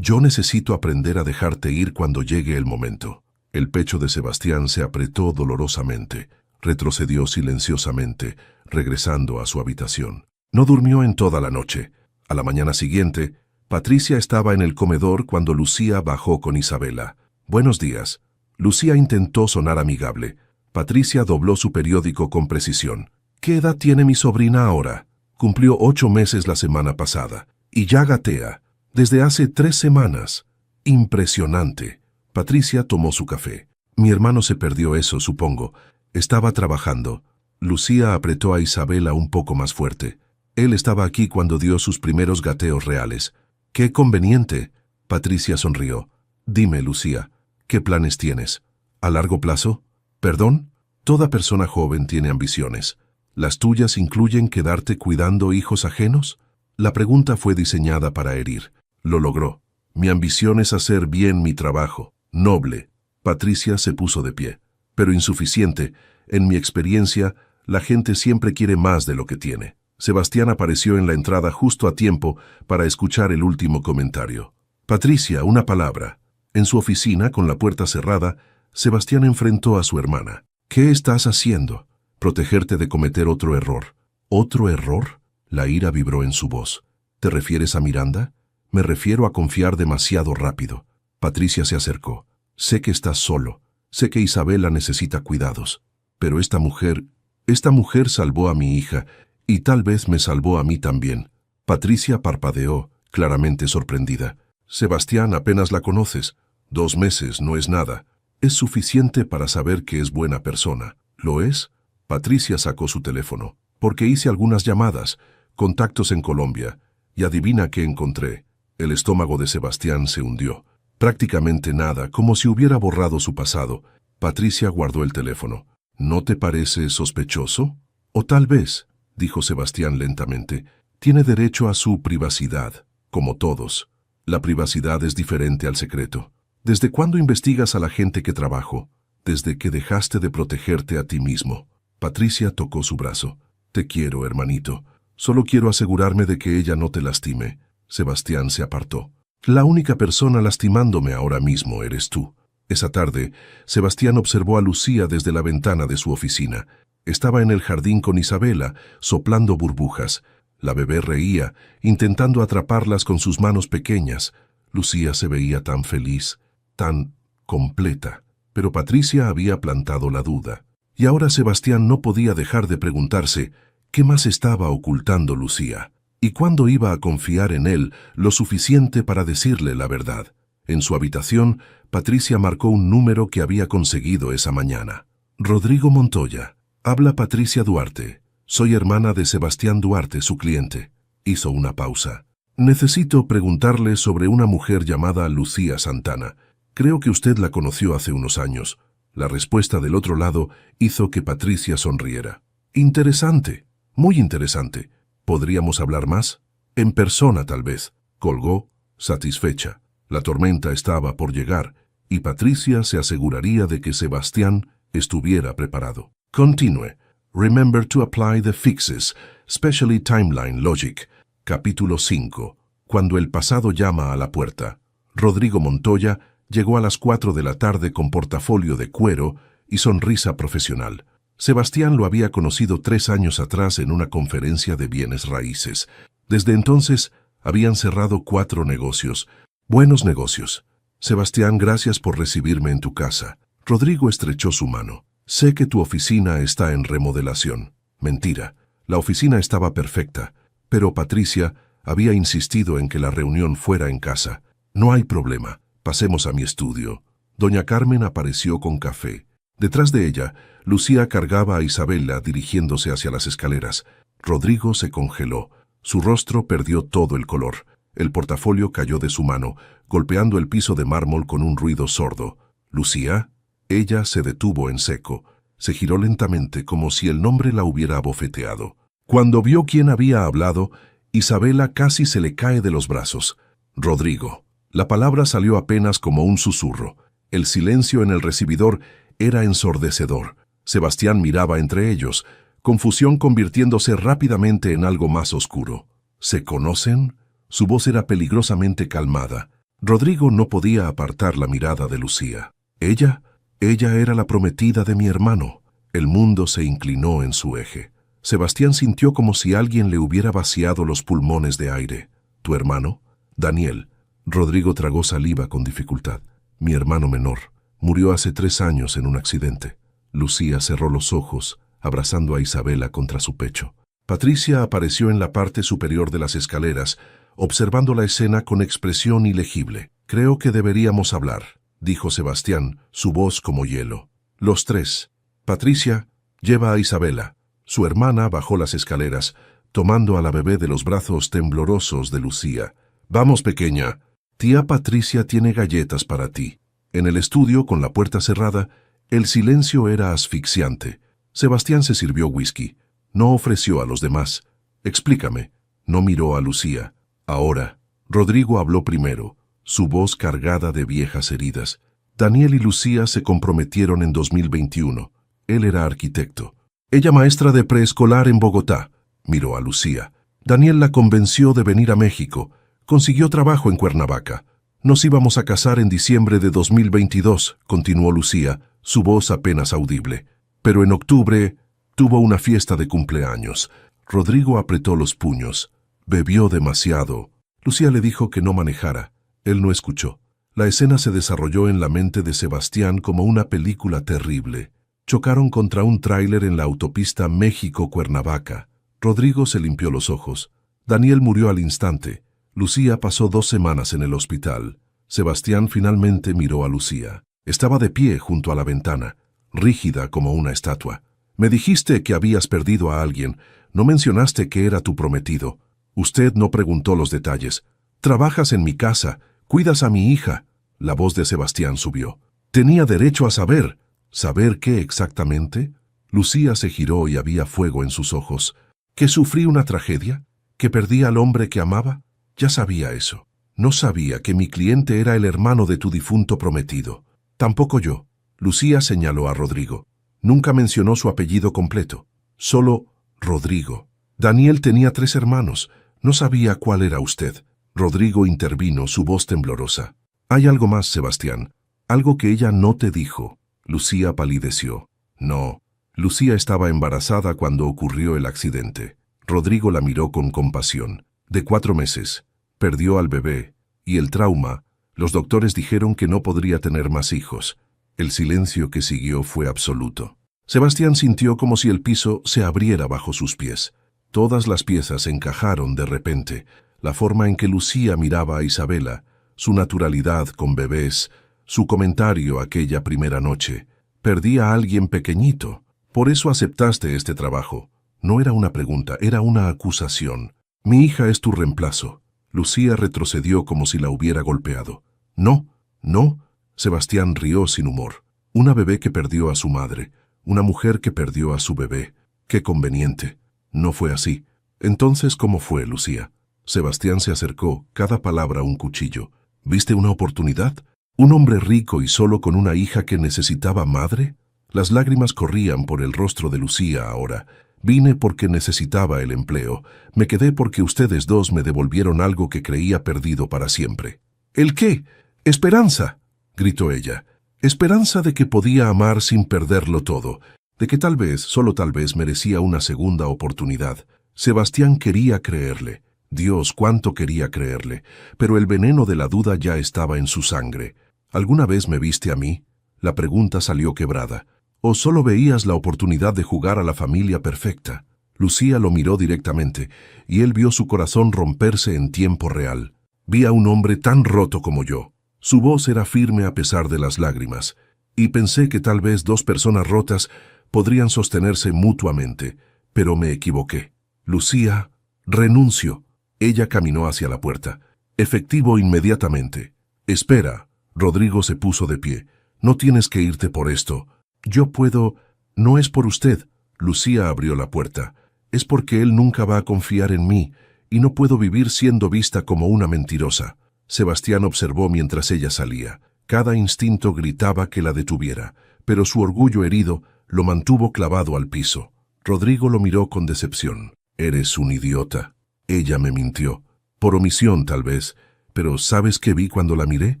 necesito aprender a dejarte ir cuando llegue el momento. El pecho de Sebastián se apretó dolorosamente. Retrocedió silenciosamente, regresando a su habitación. No durmió en toda la noche. A la mañana siguiente, Patricia estaba en el comedor cuando Lucía bajó con Isabela. Buenos días. Lucía intentó sonar amigable. Patricia dobló su periódico con precisión. ¿Qué edad tiene mi sobrina ahora? Cumplió 8 meses la semana pasada. Y ya gatea. Desde hace 3 semanas. Impresionante. Patricia tomó su café. Mi hermano se perdió eso, supongo. Estaba trabajando. Lucía apretó a Isabela un poco más fuerte. Él estaba aquí cuando dio sus primeros gateos reales. ¡Qué conveniente! Patricia sonrió. Dime, Lucía, ¿qué planes tienes? ¿A largo plazo? ¿Perdón? Toda persona joven tiene ambiciones. ¿Las tuyas incluyen quedarte cuidando hijos ajenos? La pregunta fue diseñada para herir. Lo logró. Mi ambición es hacer bien mi trabajo. Noble. Patricia se puso de pie. Pero insuficiente. En mi experiencia, la gente siempre quiere más de lo que tiene. Sebastián apareció en la entrada justo a tiempo para escuchar el último comentario. Patricia, una palabra. En su oficina, con la puerta cerrada, Sebastián enfrentó a su hermana. ¿Qué estás haciendo? Protegerte de cometer otro error. ¿Otro error? La ira vibró en su voz. ¿Te refieres a Miranda? Me refiero a confiar demasiado rápido. Patricia se acercó. Sé que estás solo. Sé que Isabela necesita cuidados. Pero esta mujer salvó a mi hija y tal vez me salvó a mí también. Patricia parpadeó, claramente sorprendida. Sebastián, apenas la conoces. 2 meses no es nada. Es suficiente para saber que es buena persona. ¿Lo es? Patricia sacó su teléfono. Porque hice algunas llamadas, contactos en Colombia, y adivina qué encontré. El estómago de Sebastián se hundió. Prácticamente nada, como si hubiera borrado su pasado. Patricia guardó el teléfono. ¿No te parece sospechoso? O tal vez, dijo Sebastián lentamente, tiene derecho a su privacidad, como todos. La privacidad es diferente al secreto. ¿Desde cuándo investigas a la gente que trabajo? Desde que dejaste de protegerte a ti mismo. Patricia tocó su brazo. Te quiero, hermanito. Solo quiero asegurarme de que ella no te lastime. Sebastián se apartó. La única persona lastimándome ahora mismo eres tú. Esa tarde, Sebastián observó a Lucía desde la ventana de su oficina. Estaba en el jardín con Isabela, soplando burbujas. La bebé reía, intentando atraparlas con sus manos pequeñas. Lucía se veía tan feliz, tan completa. Pero Patricia había plantado la duda. Y ahora Sebastián no podía dejar de preguntarse qué más estaba ocultando Lucía. ¿Y cuándo iba a confiar en él lo suficiente para decirle la verdad? En su habitación, Patricia marcó un número que había conseguido esa mañana. Rodrigo Montoya. Habla Patricia Duarte. Soy hermana de Sebastián Duarte, su cliente. Hizo una pausa. Necesito preguntarle sobre una mujer llamada Lucía Santana. Creo que usted la conoció hace unos años. La respuesta del otro lado hizo que Patricia sonriera. Interesante, muy interesante. ¿Podríamos hablar más? En persona, tal vez. Colgó, satisfecha. La tormenta estaba por llegar, y Patricia se aseguraría de que Sebastián estuviera preparado. Continúe. Remember to apply the fixes, especially timeline logic. Capítulo 5. Cuando el pasado llama a la puerta. Rodrigo Montoya llegó a las 4 de la tarde con portafolio de cuero y sonrisa profesional. Sebastián lo había conocido 3 años atrás en una conferencia de bienes raíces. Desde entonces habían cerrado 4 negocios. Buenos negocios. Sebastián, gracias por recibirme en tu casa. Rodrigo estrechó su mano. Sé que tu oficina está en remodelación. Mentira. La oficina estaba perfecta, pero Patricia había insistido en que la reunión fuera en casa. No hay problema. Pasemos a mi estudio. Doña Carmen apareció con café. Detrás de ella, Lucía cargaba a Isabela dirigiéndose hacia las escaleras. Rodrigo se congeló. Su rostro perdió todo el color. El portafolio cayó de su mano, golpeando el piso de mármol con un ruido sordo. ¿Lucía? Ella se detuvo en seco. Se giró lentamente como si el nombre la hubiera abofeteado. Cuando vio quién había hablado, Isabela casi se le cae de los brazos. Rodrigo. La palabra salió apenas como un susurro. El silencio en el recibidor era ensordecedor. Sebastián miraba entre ellos, confusión convirtiéndose rápidamente en algo más oscuro. ¿Se conocen? Su voz era peligrosamente calmada. Rodrigo no podía apartar la mirada de Lucía. Ella era la prometida de mi hermano. El mundo se inclinó en su eje. Sebastián sintió como si alguien le hubiera vaciado los pulmones de aire. ¿Tu hermano? Daniel. Rodrigo tragó saliva con dificultad. Mi hermano menor. Murió hace 3 años en un accidente. Lucía cerró los ojos, abrazando a Isabela contra su pecho. Patricia apareció en la parte superior de las escaleras, observando la escena con expresión ilegible. Creo que deberíamos hablar, dijo Sebastián, su voz como hielo. Los 3. Patricia, lleva a Isabela. Su hermana bajó las escaleras, tomando a la bebé de los brazos temblorosos de Lucía. Vamos, pequeña. Tía Patricia tiene galletas para ti. En el estudio, con la puerta cerrada, el silencio era asfixiante. Sebastián se sirvió whisky. No ofreció a los demás. Explícame. No miró a Lucía. Ahora, Rodrigo habló primero, su voz cargada de viejas heridas. Daniel y Lucía se comprometieron en 2021. Él era arquitecto. Ella maestra de preescolar en Bogotá. Miró a Lucía. Daniel la convenció de venir a México. Consiguió trabajo en Cuernavaca. Nos íbamos a casar en diciembre de 2022, continuó Lucía, su voz apenas audible. Pero en octubre tuvo una fiesta de cumpleaños. Rodrigo apretó los puños. Bebió demasiado. Lucía le dijo que no manejara. Él no escuchó. La escena se desarrolló en la mente de Sebastián como una película terrible. Chocaron contra un tráiler en la autopista México-Cuernavaca. Rodrigo se limpió los ojos. Daniel murió al instante. Lucía pasó 2 semanas en el hospital. Sebastián finalmente miró a Lucía. Estaba de pie junto a la ventana, rígida como una estatua. Me dijiste que habías perdido a alguien. No mencionaste que era tu prometido. Usted no preguntó los detalles. Trabajas en mi casa. Cuidas a mi hija. La voz de Sebastián subió. Tenía derecho a saber. ¿Saber qué exactamente? Lucía se giró y había fuego en sus ojos. ¿Que sufrí una tragedia? ¿Que perdí al hombre que amaba? Ya sabía eso. No sabía que mi cliente era el hermano de tu difunto prometido. Tampoco yo. Lucía señaló a Rodrigo. Nunca mencionó su apellido completo. Solo Rodrigo. Daniel tenía 3 hermanos. No sabía cuál era usted. Rodrigo intervino, su voz temblorosa. Hay algo más, Sebastián. Algo que ella no te dijo. Lucía palideció. No. Lucía estaba embarazada cuando ocurrió el accidente. Rodrigo la miró con compasión. De 4 meses. Perdió al bebé. Y el trauma. Los doctores dijeron que no podría tener más hijos. El silencio que siguió fue absoluto. Sebastián sintió como si el piso se abriera bajo sus pies. Todas las piezas encajaron de repente. La forma en que Lucía miraba a Isabela, su naturalidad con bebés, su comentario aquella primera noche. Perdí a alguien pequeñito. Por eso aceptaste este trabajo. No era una pregunta, era una acusación. Mi hija es tu reemplazo. Lucía retrocedió como si la hubiera golpeado. No, no. Sebastián rió sin humor. Una bebé que perdió a su madre. Una mujer que perdió a su bebé. Qué conveniente. No fue así. Entonces, ¿cómo fue, Lucía? Sebastián se acercó, cada palabra un cuchillo. ¿Viste una oportunidad? ¿Un hombre rico y solo con una hija que necesitaba madre? Las lágrimas corrían por el rostro de Lucía ahora. Vine porque necesitaba el empleo. Me quedé porque ustedes 2 me devolvieron algo que creía perdido para siempre. ¿El qué? ¡Esperanza!, gritó ella. Esperanza de que podía amar sin perderlo todo, de que tal vez, solo tal vez, merecía una segunda oportunidad. Sebastián quería creerle. Dios, cuánto quería creerle. Pero el veneno de la duda ya estaba en su sangre. ¿Alguna vez me viste a mí? La pregunta salió quebrada. ¿O solo veías la oportunidad de jugar a la familia perfecta? Lucía lo miró directamente, y él vio su corazón romperse en tiempo real. Vi a un hombre tan roto como yo. Su voz era firme a pesar de las lágrimas, y pensé que tal vez 2 personas rotas podrían sostenerse mutuamente, pero me equivoqué. Lucía, renuncio. Ella caminó hacia la puerta. Efectivo inmediatamente. Espera. Rodrigo se puso de pie. No tienes que irte por esto. Yo puedo... No es por usted. Lucía abrió la puerta. Es porque él nunca va a confiar en mí, y no puedo vivir siendo vista como una mentirosa. Sebastián observó mientras ella salía. Cada instinto gritaba que la detuviera, pero su orgullo herido lo mantuvo clavado al piso. Rodrigo lo miró con decepción. Eres un idiota. Ella me mintió. Por omisión, tal vez. Pero ¿sabes qué vi cuando la miré?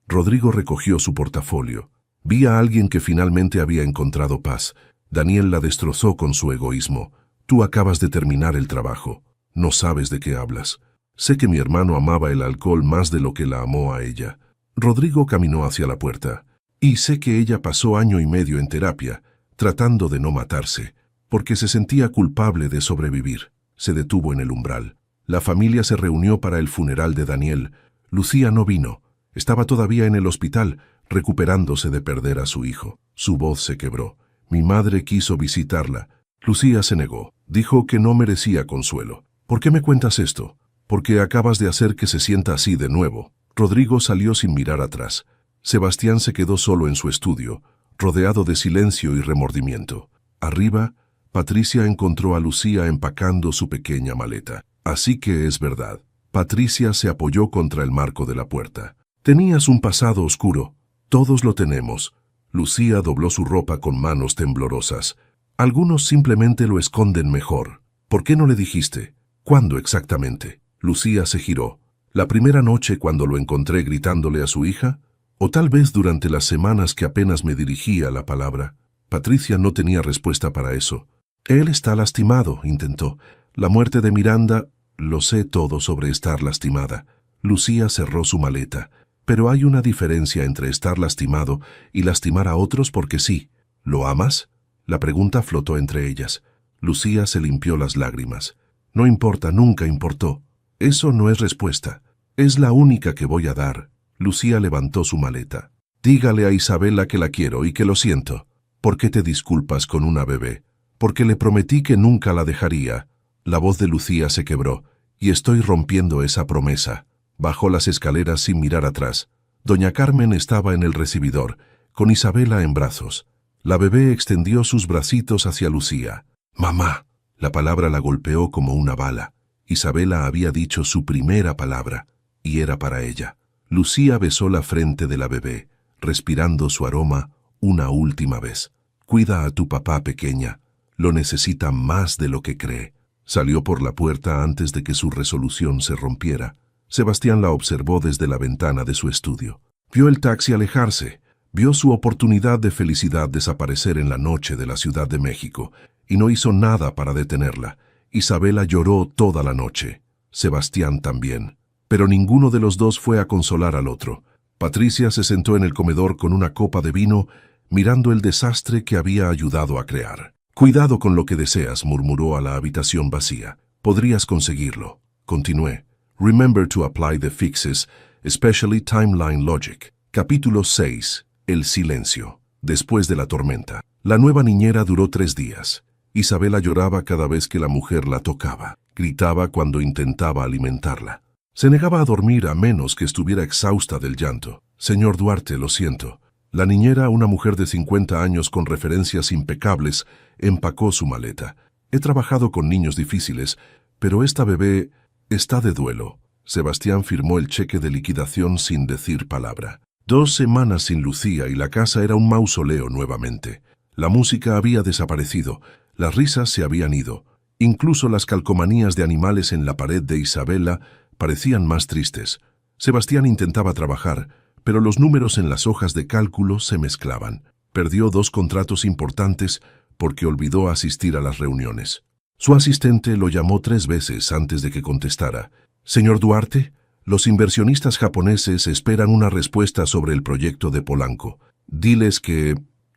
Rodrigo recogió su portafolio. Vi a alguien que finalmente había encontrado paz. Daniel la destrozó con su egoísmo. Tú acabas de terminar el trabajo. No sabes de qué hablas. Sé que mi hermano amaba el alcohol más de lo que la amó a ella. Rodrigo caminó hacia la puerta. Y sé que ella pasó 1 año y medio en terapia, tratando de no matarse, porque se sentía culpable de sobrevivir. Se detuvo en el umbral. La familia se reunió para el funeral de Daniel. Lucía no vino. Estaba todavía en el hospital, recuperándose de perder a su hijo. Su voz se quebró. Mi madre quiso visitarla. Lucía se negó. Dijo que no merecía consuelo. ¿Por qué me cuentas esto? Porque acabas de hacer que se sienta así de nuevo. Rodrigo salió sin mirar atrás. Sebastián se quedó solo en su estudio, rodeado de silencio y remordimiento. Arriba, Patricia encontró a Lucía empacando su pequeña maleta. Así que es verdad. Patricia se apoyó contra el marco de la puerta. Tenías un pasado oscuro. Todos lo tenemos. Lucía dobló su ropa con manos temblorosas. Algunos simplemente lo esconden mejor. ¿Por qué no le dijiste? ¿Cuándo exactamente? Lucía se giró. ¿La primera noche cuando lo encontré gritándole a su hija? ¿O tal vez durante las semanas que apenas me dirigía la palabra? Patricia no tenía respuesta para eso. Él está lastimado, intentó. La muerte de Miranda, lo sé todo sobre estar lastimada. Lucía cerró su maleta. Pero hay una diferencia entre estar lastimado y lastimar a otros porque sí. ¿Lo amas? La pregunta flotó entre ellas. Lucía se limpió las lágrimas. No importa, nunca importó. Eso no es respuesta. Es la única que voy a dar. Lucía levantó su maleta. Dígale a Isabela que la quiero y que lo siento. ¿Por qué te disculpas con una bebé? Porque le prometí que nunca la dejaría. La voz de Lucía se quebró, y estoy rompiendo esa promesa. Bajó las escaleras sin mirar atrás. Doña Carmen estaba en el recibidor, con Isabela en brazos. La bebé extendió sus bracitos hacia Lucía. ¡Mamá! La palabra la golpeó como una bala. Isabela había dicho su primera palabra, y era para ella. Lucía besó la frente de la bebé, respirando su aroma una última vez. Cuida a tu papá, pequeña. Lo necesita más de lo que cree. Salió por la puerta antes de que su resolución se rompiera. Sebastián la observó desde la ventana de su estudio. Vio el taxi alejarse. Vio su oportunidad de felicidad desaparecer en la noche de la Ciudad de México, y no hizo nada para detenerla. Isabela lloró toda la noche. Sebastián también. Pero ninguno de los dos fue a consolar al otro. Patricia se sentó en el comedor con una copa de vino, mirando el desastre que había ayudado a crear. Cuidado con lo que deseas, murmuró a la habitación vacía. Podrías conseguirlo. Continué. Remember to apply the fixes, especially timeline logic. Capítulo 6. El silencio. Después de la tormenta. La nueva niñera duró 3 días. Isabela lloraba cada vez que la mujer la tocaba. Gritaba cuando intentaba alimentarla. Se negaba a dormir a menos que estuviera exhausta del llanto. Señor Duarte, lo siento. La niñera, una mujer de 50 años con referencias impecables, empacó su maleta. He trabajado con niños difíciles, pero esta bebé está de duelo. Sebastián firmó el cheque de liquidación sin decir palabra. 2 semanas sin Lucía y la casa era un mausoleo nuevamente. La música había desaparecido, las risas se habían ido. Incluso las calcomanías de animales en la pared de Isabela parecían más tristes. Sebastián intentaba trabajar, pero los números en las hojas de cálculo se mezclaban. Perdió 2 contratos importantes porque olvidó asistir a las reuniones. Su asistente lo llamó 3 veces antes de que contestara. Señor Duarte, los inversionistas japoneses esperan una respuesta sobre el proyecto de Polanco. Diles que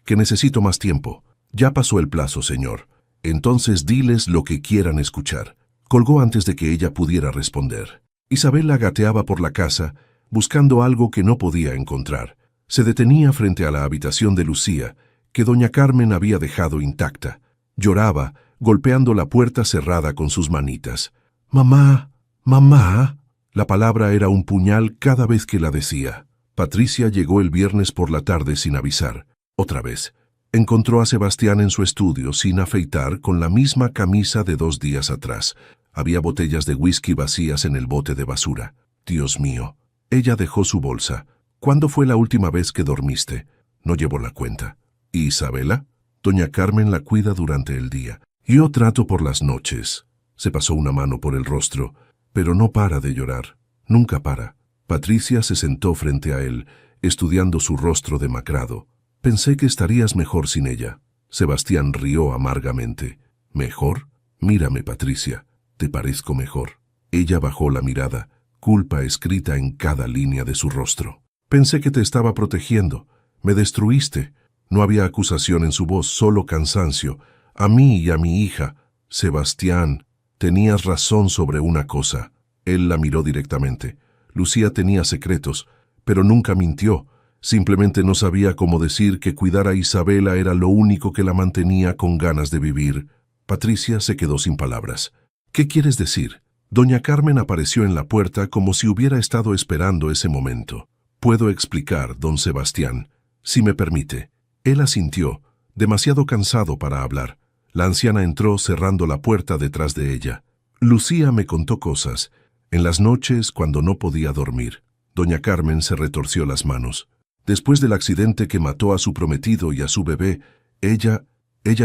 necesito más tiempo. Ya pasó el plazo, señor. Entonces diles lo que quieran escuchar. Colgó antes de que ella pudiera responder. Isabela gateaba por la casa, buscando algo que no podía encontrar. Se detenía frente a la habitación de Lucía, que doña Carmen había dejado intacta. Lloraba, golpeando la puerta cerrada con sus manitas. «Mamá, mamá». La palabra era un puñal cada vez que la decía. Patricia llegó el viernes por la tarde sin avisar. Otra vez. Encontró a Sebastián en su estudio, sin afeitar, con la misma camisa de 2 días atrás. Había botellas de whisky vacías en el bote de basura. Dios mío. Ella dejó su bolsa. ¿Cuándo fue la última vez que dormiste? No llevo la cuenta. ¿Y Isabela? Doña Carmen la cuida durante el día. Yo trato por las noches. Se pasó una mano por el rostro, pero no para de llorar. Nunca para. Patricia se sentó frente a él, estudiando su rostro demacrado. Pensé que estarías mejor sin ella. Sebastián rió amargamente. ¿Mejor? Mírame, Patricia. Te parezco mejor. Ella bajó la mirada, culpa escrita en cada línea de su rostro. Pensé que te estaba protegiendo. Me destruiste. No había acusación en su voz, solo cansancio. A mí y a mi hija. Sebastián, tenías razón sobre una cosa. Él la miró directamente. Lucía tenía secretos, pero nunca mintió. Simplemente no sabía cómo decir que cuidar a Isabela era lo único que la mantenía con ganas de vivir. Patricia se quedó sin palabras. ¿Qué quieres decir? Doña Carmen apareció en la puerta como si hubiera estado esperando ese momento. Puedo explicar, don Sebastián, si me permite. Él asintió, demasiado cansado para hablar. La anciana entró cerrando la puerta detrás de ella. Lucía me contó cosas, en las noches cuando no podía dormir. Doña Carmen se retorció las manos. Después del accidente que mató a su prometido y a su bebé, ella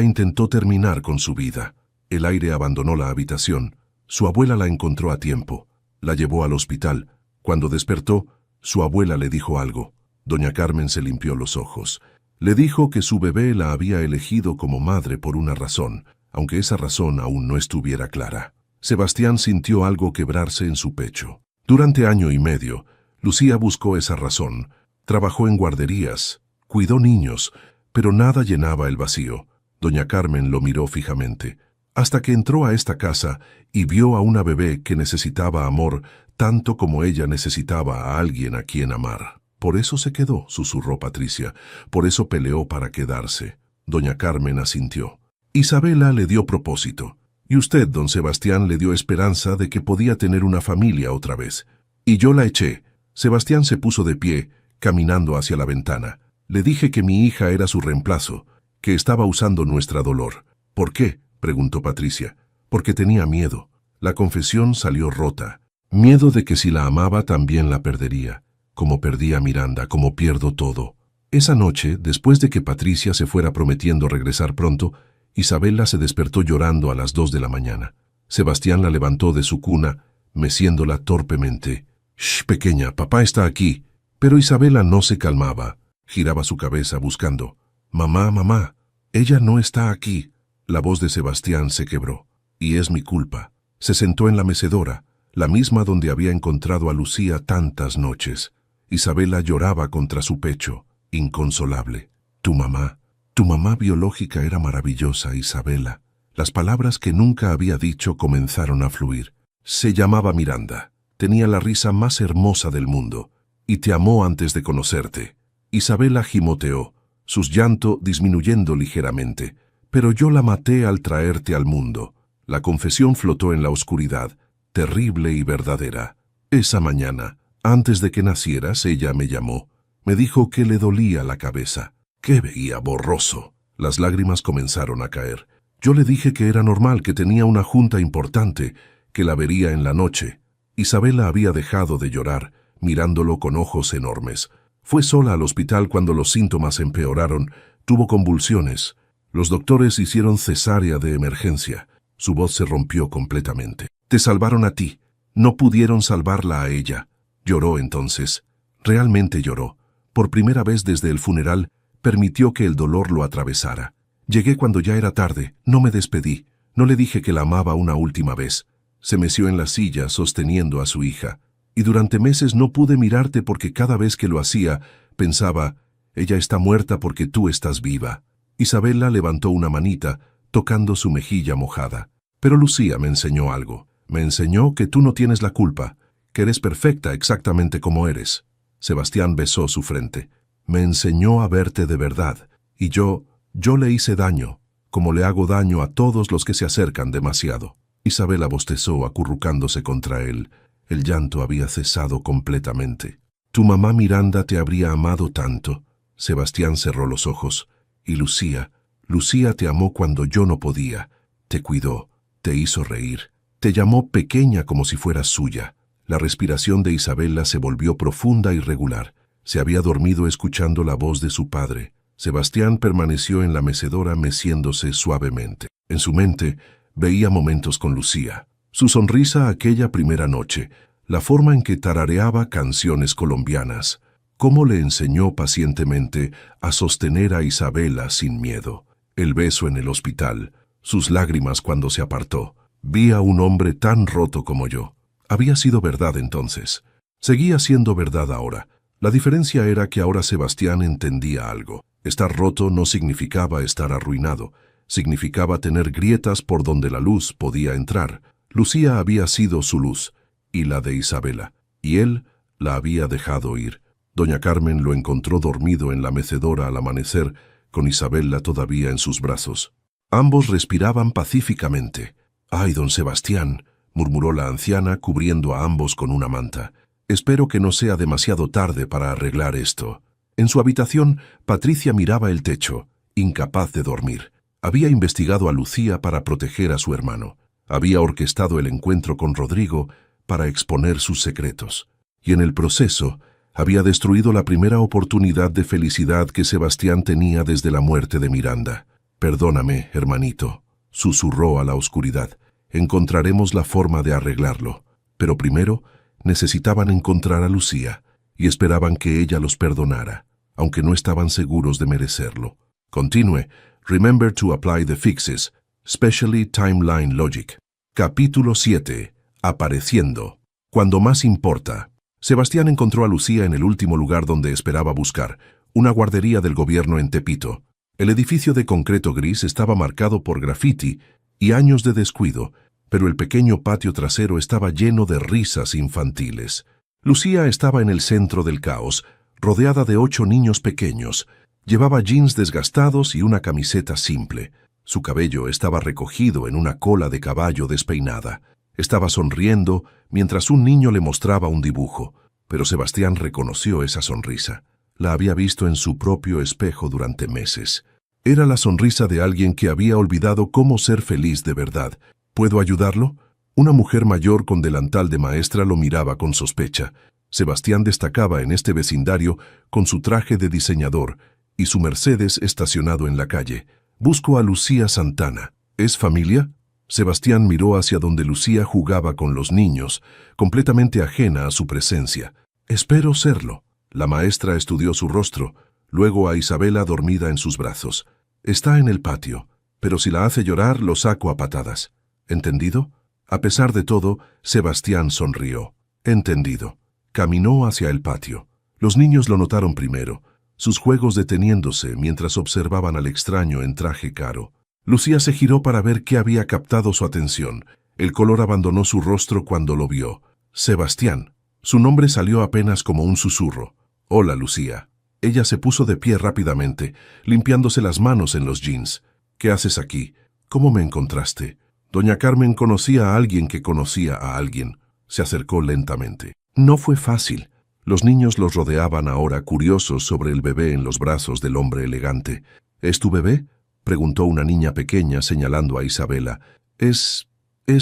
intentó terminar con su vida. El aire abandonó la habitación. Su abuela la encontró a tiempo. La llevó al hospital. Cuando despertó, su abuela le dijo algo. Doña Carmen se limpió los ojos. Le dijo que su bebé la había elegido como madre por una razón, aunque esa razón aún no estuviera clara. Sebastián sintió algo quebrarse en su pecho. Durante 1 año y medio, Lucía buscó esa razón. Trabajó en guarderías, cuidó niños, pero nada llenaba el vacío. Doña Carmen lo miró fijamente, hasta que entró a esta casa y vio a una bebé que necesitaba amor tanto como ella necesitaba a alguien a quien amar. Por eso se quedó, susurró Patricia, por eso peleó para quedarse. Doña Carmen asintió. Isabela le dio propósito, y usted, don Sebastián, le dio esperanza de que podía tener una familia otra vez. Y yo la eché. Sebastián se puso de pie, caminando hacia la ventana. Le dije que mi hija era su reemplazo, que estaba usando nuestra dolor. ¿Por qué?, preguntó Patricia. Porque tenía miedo. La confesión salió rota. Miedo de que si la amaba también la perdería. Como perdí a Miranda, como pierdo todo. Esa noche, después de que Patricia se fuera prometiendo regresar pronto, Isabela se despertó llorando a las 2 de la mañana. Sebastián la levantó de su cuna, meciéndola torpemente. «Shh, pequeña, papá está aquí». Pero Isabela no se calmaba. Giraba su cabeza buscando. «Mamá, mamá, ella no está aquí». La voz de Sebastián se quebró. «Y es mi culpa». Se sentó en la mecedora, la misma donde había encontrado a Lucía tantas noches. Isabela lloraba contra su pecho, inconsolable. Tu mamá biológica era maravillosa, Isabela». Las palabras que nunca había dicho comenzaron a fluir. Se llamaba Miranda. Tenía la risa más hermosa del mundo. Y te amó antes de conocerte. Isabela gimoteó, sus llantos disminuyendo ligeramente. Pero yo la maté al traerte al mundo. La confesión flotó en la oscuridad, terrible y verdadera. Esa mañana, antes de que nacieras, ella me llamó. Me dijo que le dolía la cabeza, que veía borroso. Las lágrimas comenzaron a caer. Yo le dije que era normal, que tenía una junta importante, que la vería en la noche. Isabela había dejado de llorar, mirándolo con ojos enormes. Fue sola al hospital cuando los síntomas empeoraron. Tuvo convulsiones. Los doctores hicieron cesárea de emergencia. Su voz se rompió completamente. Te salvaron a ti. No pudieron salvarla a ella. Lloró entonces. Realmente lloró. Por primera vez desde el funeral, permitió que el dolor lo atravesara. Llegué cuando ya era tarde. No me despedí. No le dije que la amaba una última vez. Se meció en la silla sosteniendo a su hija. Y durante meses no pude mirarte porque cada vez que lo hacía, pensaba, ella está muerta porque tú estás viva. Isabela levantó una manita, tocando su mejilla mojada. Pero Lucía me enseñó algo. Me enseñó que tú no tienes la culpa, que eres perfecta exactamente como eres. Sebastián besó su frente. Me enseñó a verte de verdad. Y yo le hice daño, como le hago daño a todos los que se acercan demasiado. Isabela bostezó acurrucándose contra él. El llanto había cesado completamente. Tu mamá Miranda te habría amado tanto. Sebastián cerró los ojos. Y Lucía, Lucía te amó cuando yo no podía, te cuidó, te hizo reír, te llamó pequeña como si fueras suya. La respiración de Isabela se volvió profunda y regular. Se había dormido escuchando la voz de su padre. Sebastián permaneció en la mecedora meciéndose suavemente. En su mente veía momentos con Lucía. Su sonrisa aquella primera noche, la forma en que tarareaba canciones colombianas, cómo le enseñó pacientemente a sostener a Isabela sin miedo. El beso en el hospital, sus lágrimas cuando se apartó. Vi a un hombre tan roto como yo. Había sido verdad entonces. Seguía siendo verdad ahora. La diferencia era que ahora Sebastián entendía algo. Estar roto no significaba estar arruinado. Significaba tener grietas por donde la luz podía entrar. Lucía había sido su luz, y la de Isabela, y él la había dejado ir. Doña Carmen lo encontró dormido en la mecedora al amanecer, con Isabela todavía en sus brazos. Ambos respiraban pacíficamente. «Ay, don Sebastián», murmuró la anciana, cubriendo a ambos con una manta. «Espero que no sea demasiado tarde para arreglar esto». En su habitación, Patricia miraba el techo, incapaz de dormir. Había investigado a Lucía para proteger a su hermano. Había orquestado el encuentro con Rodrigo para exponer sus secretos. Y en el proceso, había destruido la primera oportunidad de felicidad que Sebastián tenía desde la muerte de Miranda. «Perdóname, hermanito», susurró a la oscuridad. «Encontraremos la forma de arreglarlo. Pero primero necesitaban encontrar a Lucía y esperaban que ella los perdonara, aunque no estaban seguros de merecerlo». Continúe. Remember to apply the fixes, especially timeline logic. Capítulo 7. Apareciendo. Cuando más importa. Sebastián encontró a Lucía en el último lugar donde esperaba buscar, una guardería del gobierno en Tepito. El edificio de concreto gris estaba marcado por graffiti y años de descuido, pero el pequeño patio trasero estaba lleno de risas infantiles. Lucía estaba en el centro del caos, rodeada de 8 niños pequeños. Llevaba jeans desgastados y una camiseta simple. Su cabello estaba recogido en una cola de caballo despeinada. Estaba sonriendo mientras un niño le mostraba un dibujo, pero Sebastián reconoció esa sonrisa. La había visto en su propio espejo durante meses. Era la sonrisa de alguien que había olvidado cómo ser feliz de verdad. ¿Puedo ayudarlo? Una mujer mayor con delantal de maestra lo miraba con sospecha. Sebastián destacaba en este vecindario con su traje de diseñador y su Mercedes estacionado en la calle. «Busco a Lucía Santana. ¿Es familia?» Sebastián miró hacia donde Lucía jugaba con los niños, completamente ajena a su presencia. «Espero serlo». La maestra estudió su rostro, luego a Isabela dormida en sus brazos. «Está en el patio, pero si la hace llorar, lo saco a patadas. ¿Entendido?» A pesar de todo, Sebastián sonrió. «Entendido». Caminó hacia el patio. Los niños lo notaron primero, sus juegos deteniéndose mientras observaban al extraño en traje caro. Lucía se giró para ver qué había captado su atención. El color abandonó su rostro cuando lo vio. «Sebastián». Su nombre salió apenas como un susurro. «Hola, Lucía». Ella se puso de pie rápidamente, limpiándose las manos en los jeans. «¿Qué haces aquí? ¿Cómo me encontraste?» Doña Carmen conocía a alguien que conocía a alguien. Se acercó lentamente. No fue fácil. Los niños los rodeaban ahora curiosos sobre el bebé en los brazos del hombre elegante. «¿Es tu bebé?», preguntó una niña pequeña señalando a Isabela. Es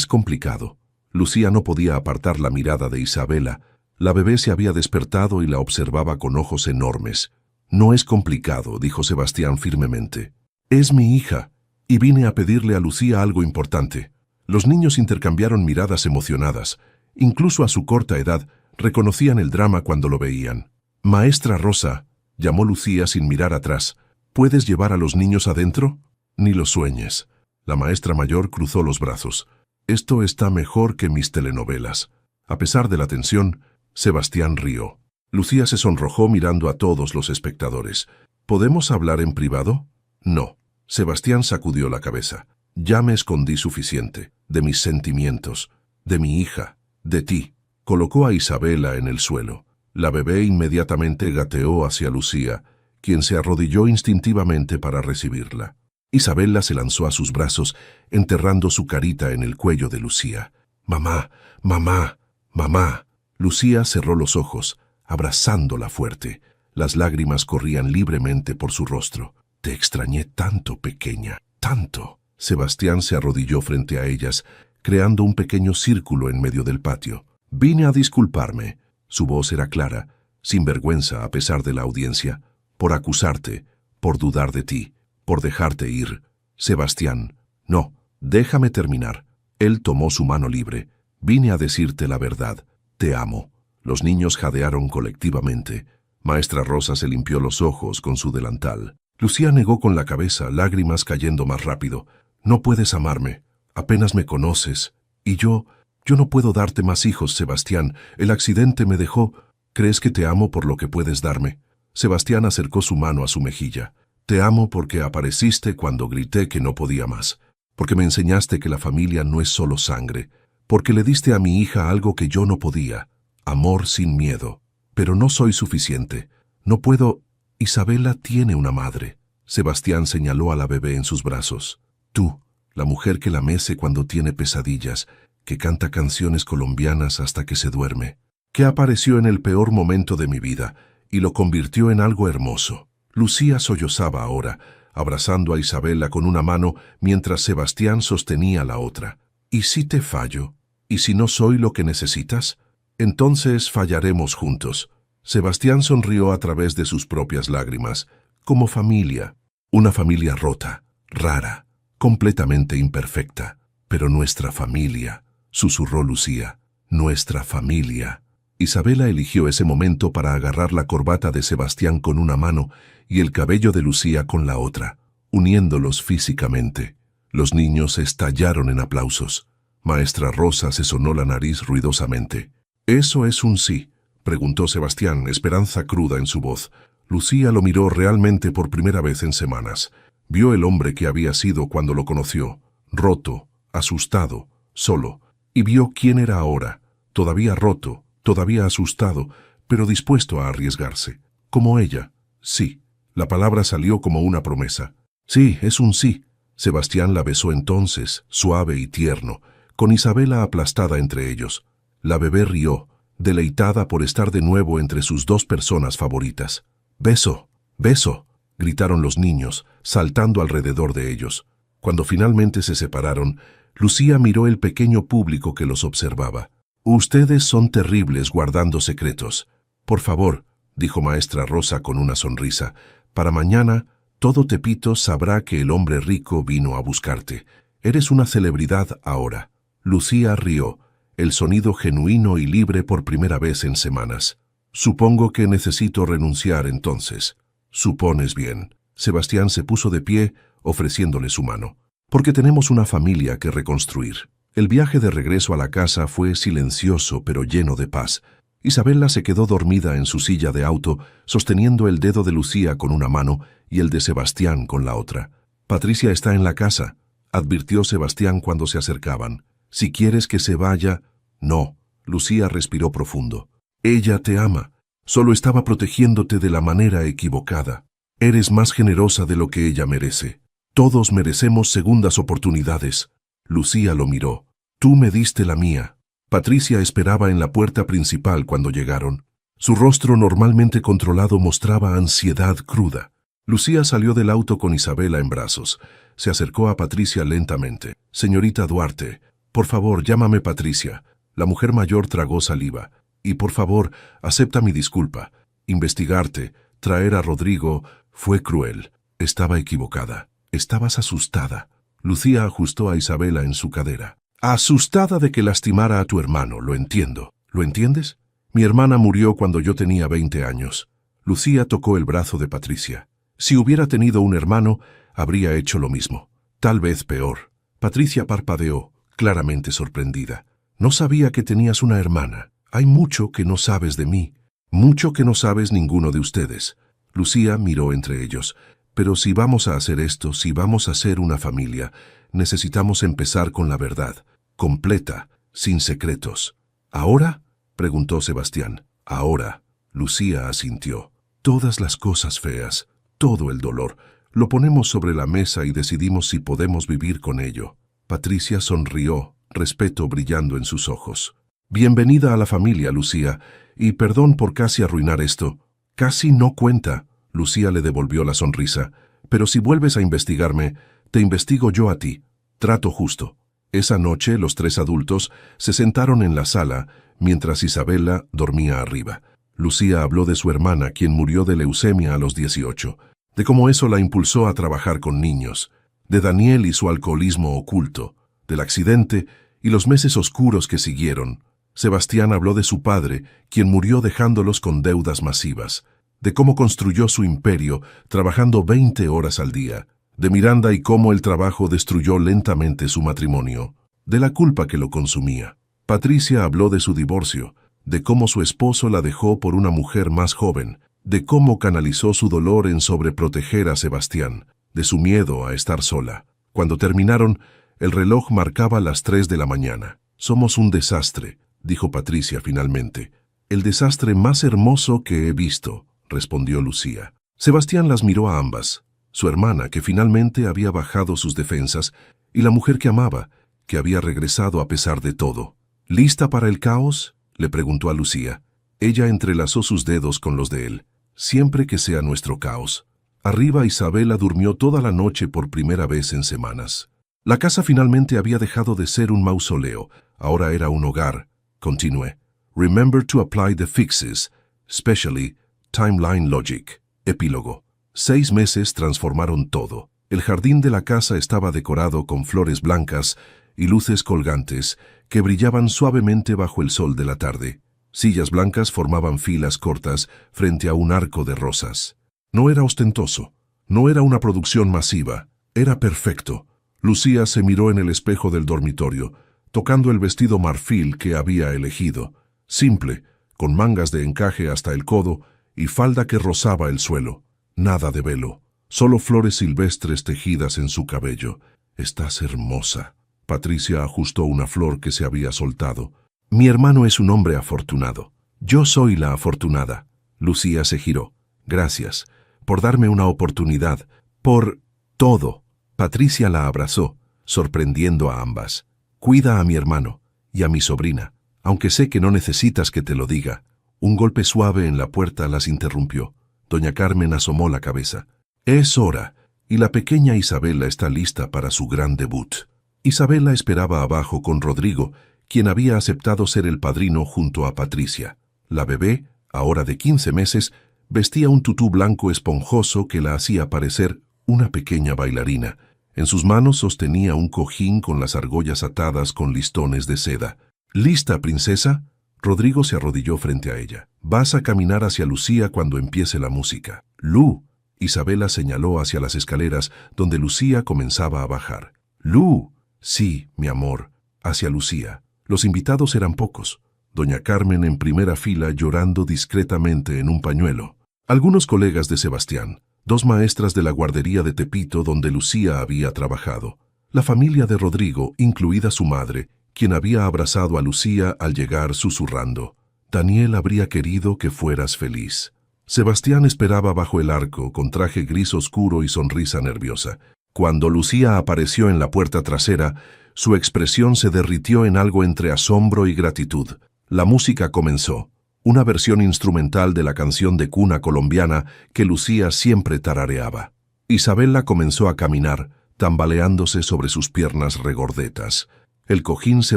complicado». Lucía no podía apartar la mirada de Isabela. La bebé se había despertado y la observaba con ojos enormes. «No es complicado», dijo Sebastián firmemente. «Es mi hija, y vine a pedirle a Lucía algo importante». Los niños intercambiaron miradas emocionadas. Incluso a su corta edad, reconocían el drama cuando lo veían. «Maestra Rosa», llamó Lucía sin mirar atrás, «¿puedes llevar a los niños adentro?» «Ni lo sueñes». La maestra mayor cruzó los brazos. «Esto está mejor que mis telenovelas». A pesar de la tensión, Sebastián rió. Lucía se sonrojó mirando a todos los espectadores. «¿Podemos hablar en privado?» «No». Sebastián sacudió la cabeza. «Ya me escondí suficiente. De mis sentimientos, de mi hija, de ti». Colocó a Isabela en el suelo. La bebé inmediatamente gateó hacia Lucía, quien se arrodilló instintivamente para recibirla. Isabela se lanzó a sus brazos, enterrando su carita en el cuello de Lucía. «Mamá, mamá, mamá». Lucía cerró los ojos, abrazándola fuerte. Las lágrimas corrían libremente por su rostro. Te extrañé tanto, pequeña, tanto. Sebastián se arrodilló frente a ellas, creando un pequeño círculo en medio del patio. Vine a disculparme. Su voz era clara, sin vergüenza a pesar de la audiencia, por acusarte, por dudar de ti, por dejarte ir. Sebastián, no, déjame terminar. Él tomó su mano libre. Vine a decirte la verdad. Te amo. Los niños jadearon colectivamente. Maestra Rosa se limpió los ojos con su delantal. Lucía negó con la cabeza, lágrimas cayendo más rápido. No puedes amarme. Apenas me conoces. Y yo no puedo darte más hijos, Sebastián. El accidente me dejó. ¿Crees que te amo por lo que puedes darme? Sebastián acercó su mano a su mejilla. Te amo porque apareciste cuando grité que no podía más. Porque me enseñaste que la familia no es solo sangre. Porque le diste a mi hija algo que yo no podía. Amor sin miedo. Pero no soy suficiente. No puedo... Isabela tiene una madre. Sebastián señaló a la bebé en sus brazos. Tú, la mujer que la mece cuando tiene pesadillas, que canta canciones colombianas hasta que se duerme, que apareció en el peor momento de mi vida y lo convirtió en algo hermoso. Lucía sollozaba ahora, abrazando a Isabela con una mano mientras Sebastián sostenía la otra. ¿Y si te fallo? ¿Y si no soy lo que necesitas? Entonces fallaremos juntos. Sebastián sonrió a través de sus propias lágrimas, como familia. Una familia rota, rara, completamente imperfecta. Pero nuestra familia, susurró Lucía, nuestra familia. Isabela eligió ese momento para agarrar la corbata de Sebastián con una mano y el cabello de Lucía con la otra, uniéndolos físicamente. Los niños estallaron en aplausos. Maestra Rosa se sonó la nariz ruidosamente. «¿Eso es un sí?», preguntó Sebastián, esperanza cruda en su voz. Lucía lo miró realmente por primera vez en semanas. Vio el hombre que había sido cuando lo conoció, roto, asustado, solo, y vio quién era ahora, todavía roto, todavía asustado, pero dispuesto a arriesgarse. Como ella. Sí. La palabra salió como una promesa. Sí, es un sí. Sebastián la besó entonces, suave y tierno, con Isabela aplastada entre ellos. La bebé rió, deleitada por estar de nuevo entre sus dos personas favoritas. «Beso, beso», gritaron los niños, saltando alrededor de ellos. Cuando finalmente se separaron, Lucía miró el pequeño público que los observaba. «Ustedes son terribles guardando secretos. Por favor», dijo Maestra Rosa con una sonrisa, «para mañana todo Tepito sabrá que el hombre rico vino a buscarte. Eres una celebridad ahora». Lucía rió, el sonido genuino y libre por primera vez en semanas. «Supongo que necesito renunciar entonces». «Supones bien». Sebastián se puso de pie, ofreciéndole su mano. «Porque tenemos una familia que reconstruir». El viaje de regreso a la casa fue silencioso pero lleno de paz. Isabela se quedó dormida en su silla de auto, sosteniendo el dedo de Lucía con una mano y el de Sebastián con la otra. «Patricia está en la casa», advirtió Sebastián cuando se acercaban. «Si quieres que se vaya...» «No», Lucía respiró profundo. «Ella te ama. Solo estaba protegiéndote de la manera equivocada. Eres más generosa de lo que ella merece. Todos merecemos segundas oportunidades». Lucía lo miró. «Tú me diste la mía». Patricia esperaba en la puerta principal cuando llegaron. Su rostro normalmente controlado mostraba ansiedad cruda. Lucía salió del auto con Isabela en brazos. Se acercó a Patricia lentamente. «Señorita Duarte, por favor, llámame Patricia». La mujer mayor tragó saliva. «Y por favor, acepta mi disculpa. Investigarte, traer a Rodrigo, fue cruel. Estaba equivocada. Estabas asustada». Lucía ajustó a Isabela en su cadera. «Asustada de que lastimara a tu hermano, lo entiendo. ¿Lo entiendes? Mi hermana murió cuando yo tenía 20 años». Lucía tocó el brazo de Patricia. «Si hubiera tenido un hermano, habría hecho lo mismo. Tal vez peor». Patricia parpadeó, claramente sorprendida. «No sabía que tenías una hermana. Hay mucho que no sabes de mí. Mucho que no sabes ninguno de ustedes». Lucía miró entre ellos. «Pero si vamos a hacer esto, si vamos a ser una familia, necesitamos empezar con la verdad, completa, sin secretos». «¿Ahora?», preguntó Sebastián. «Ahora». Lucía asintió. «Todas las cosas feas, todo el dolor, lo ponemos sobre la mesa y decidimos si podemos vivir con ello». Patricia sonrió, respeto brillando en sus ojos. «Bienvenida a la familia, Lucía, y perdón por casi arruinar esto». «Casi no cuenta». Lucía le devolvió la sonrisa. Pero si vuelves a investigarme, te investigo yo a ti. Trato justo. Esa noche los 3 adultos se sentaron en la sala mientras Isabela dormía arriba. Lucía habló de su hermana, quien murió de leucemia a los 18, de cómo eso la impulsó a trabajar con niños, de Daniel y su alcoholismo oculto, del accidente y los meses oscuros que siguieron. Sebastián habló de su padre, quien murió dejándolos con deudas masivas, de cómo construyó su imperio trabajando 20 horas al día, de Miranda y cómo el trabajo destruyó lentamente su matrimonio, de la culpa que lo consumía. Patricia habló de su divorcio, de cómo su esposo la dejó por una mujer más joven, de cómo canalizó su dolor en sobreproteger a Sebastián, de su miedo a estar sola. Cuando terminaron, el reloj marcaba las 3 de la mañana. «Somos un desastre», dijo Patricia finalmente. «El desastre más hermoso que he visto», respondió Lucía. Sebastián las miró a ambas, su hermana, que finalmente había bajado sus defensas, y la mujer que amaba, que había regresado a pesar de todo. «¿Lista para el caos?», le preguntó a Lucía. Ella entrelazó sus dedos con los de él. «Siempre que sea nuestro caos». Arriba, Isabela durmió toda la noche por primera vez en semanas. La casa finalmente había dejado de ser un mausoleo, ahora era un hogar. Continué. «Remember to apply the fixes, especially timeline logic». Epílogo. 6 meses transformaron todo. El jardín de la casa estaba decorado con flores blancas y luces colgantes que brillaban suavemente bajo el sol de la tarde. Sillas blancas formaban filas cortas frente a un arco de rosas. No era ostentoso, no era una producción masiva, era perfecto. Lucía se miró en el espejo del dormitorio, tocando el vestido marfil que había elegido, simple, con mangas de encaje hasta el codo y falda que rozaba el suelo. Nada de velo, solo flores silvestres tejidas en su cabello. «Estás hermosa». Patricia ajustó una flor que se había soltado. «Mi hermano es un hombre afortunado. Yo soy la afortunada». Lucía se giró. «Gracias por darme una oportunidad, por todo». Patricia la abrazó, sorprendiendo a ambas. «Cuida a mi hermano y a mi sobrina, aunque sé que no necesitas que te lo diga». Un golpe suave en la puerta las interrumpió. Doña Carmen asomó la cabeza. «Es hora, y la pequeña Isabela está lista para su gran debut». Isabela esperaba abajo con Rodrigo, quien había aceptado ser el padrino junto a Patricia. La bebé, ahora de 15 meses, vestía un tutú blanco esponjoso que la hacía parecer una pequeña bailarina. En sus manos sostenía un cojín con las argollas atadas con listones de seda. «¿Lista, princesa?» Rodrigo se arrodilló frente a ella. «Vas a caminar hacia Lucía cuando empiece la música». «Lu». Isabela señaló hacia las escaleras donde Lucía comenzaba a bajar. «Lu». «Sí, mi amor», hacia Lucía. Los invitados eran pocos. Doña Carmen en primera fila llorando discretamente en un pañuelo. Algunos colegas de Sebastián, 2 maestras de la guardería de Tepito donde Lucía había trabajado. La familia de Rodrigo, incluida su madre, quien había abrazado a Lucía al llegar susurrando. «Daniel habría querido que fueras feliz». Sebastián esperaba bajo el arco, con traje gris oscuro y sonrisa nerviosa. Cuando Lucía apareció en la puerta trasera, su expresión se derritió en algo entre asombro y gratitud. La música comenzó, una versión instrumental de la canción de cuna colombiana que Lucía siempre tarareaba. Isabela comenzó a caminar, tambaleándose sobre sus piernas regordetas. El cojín se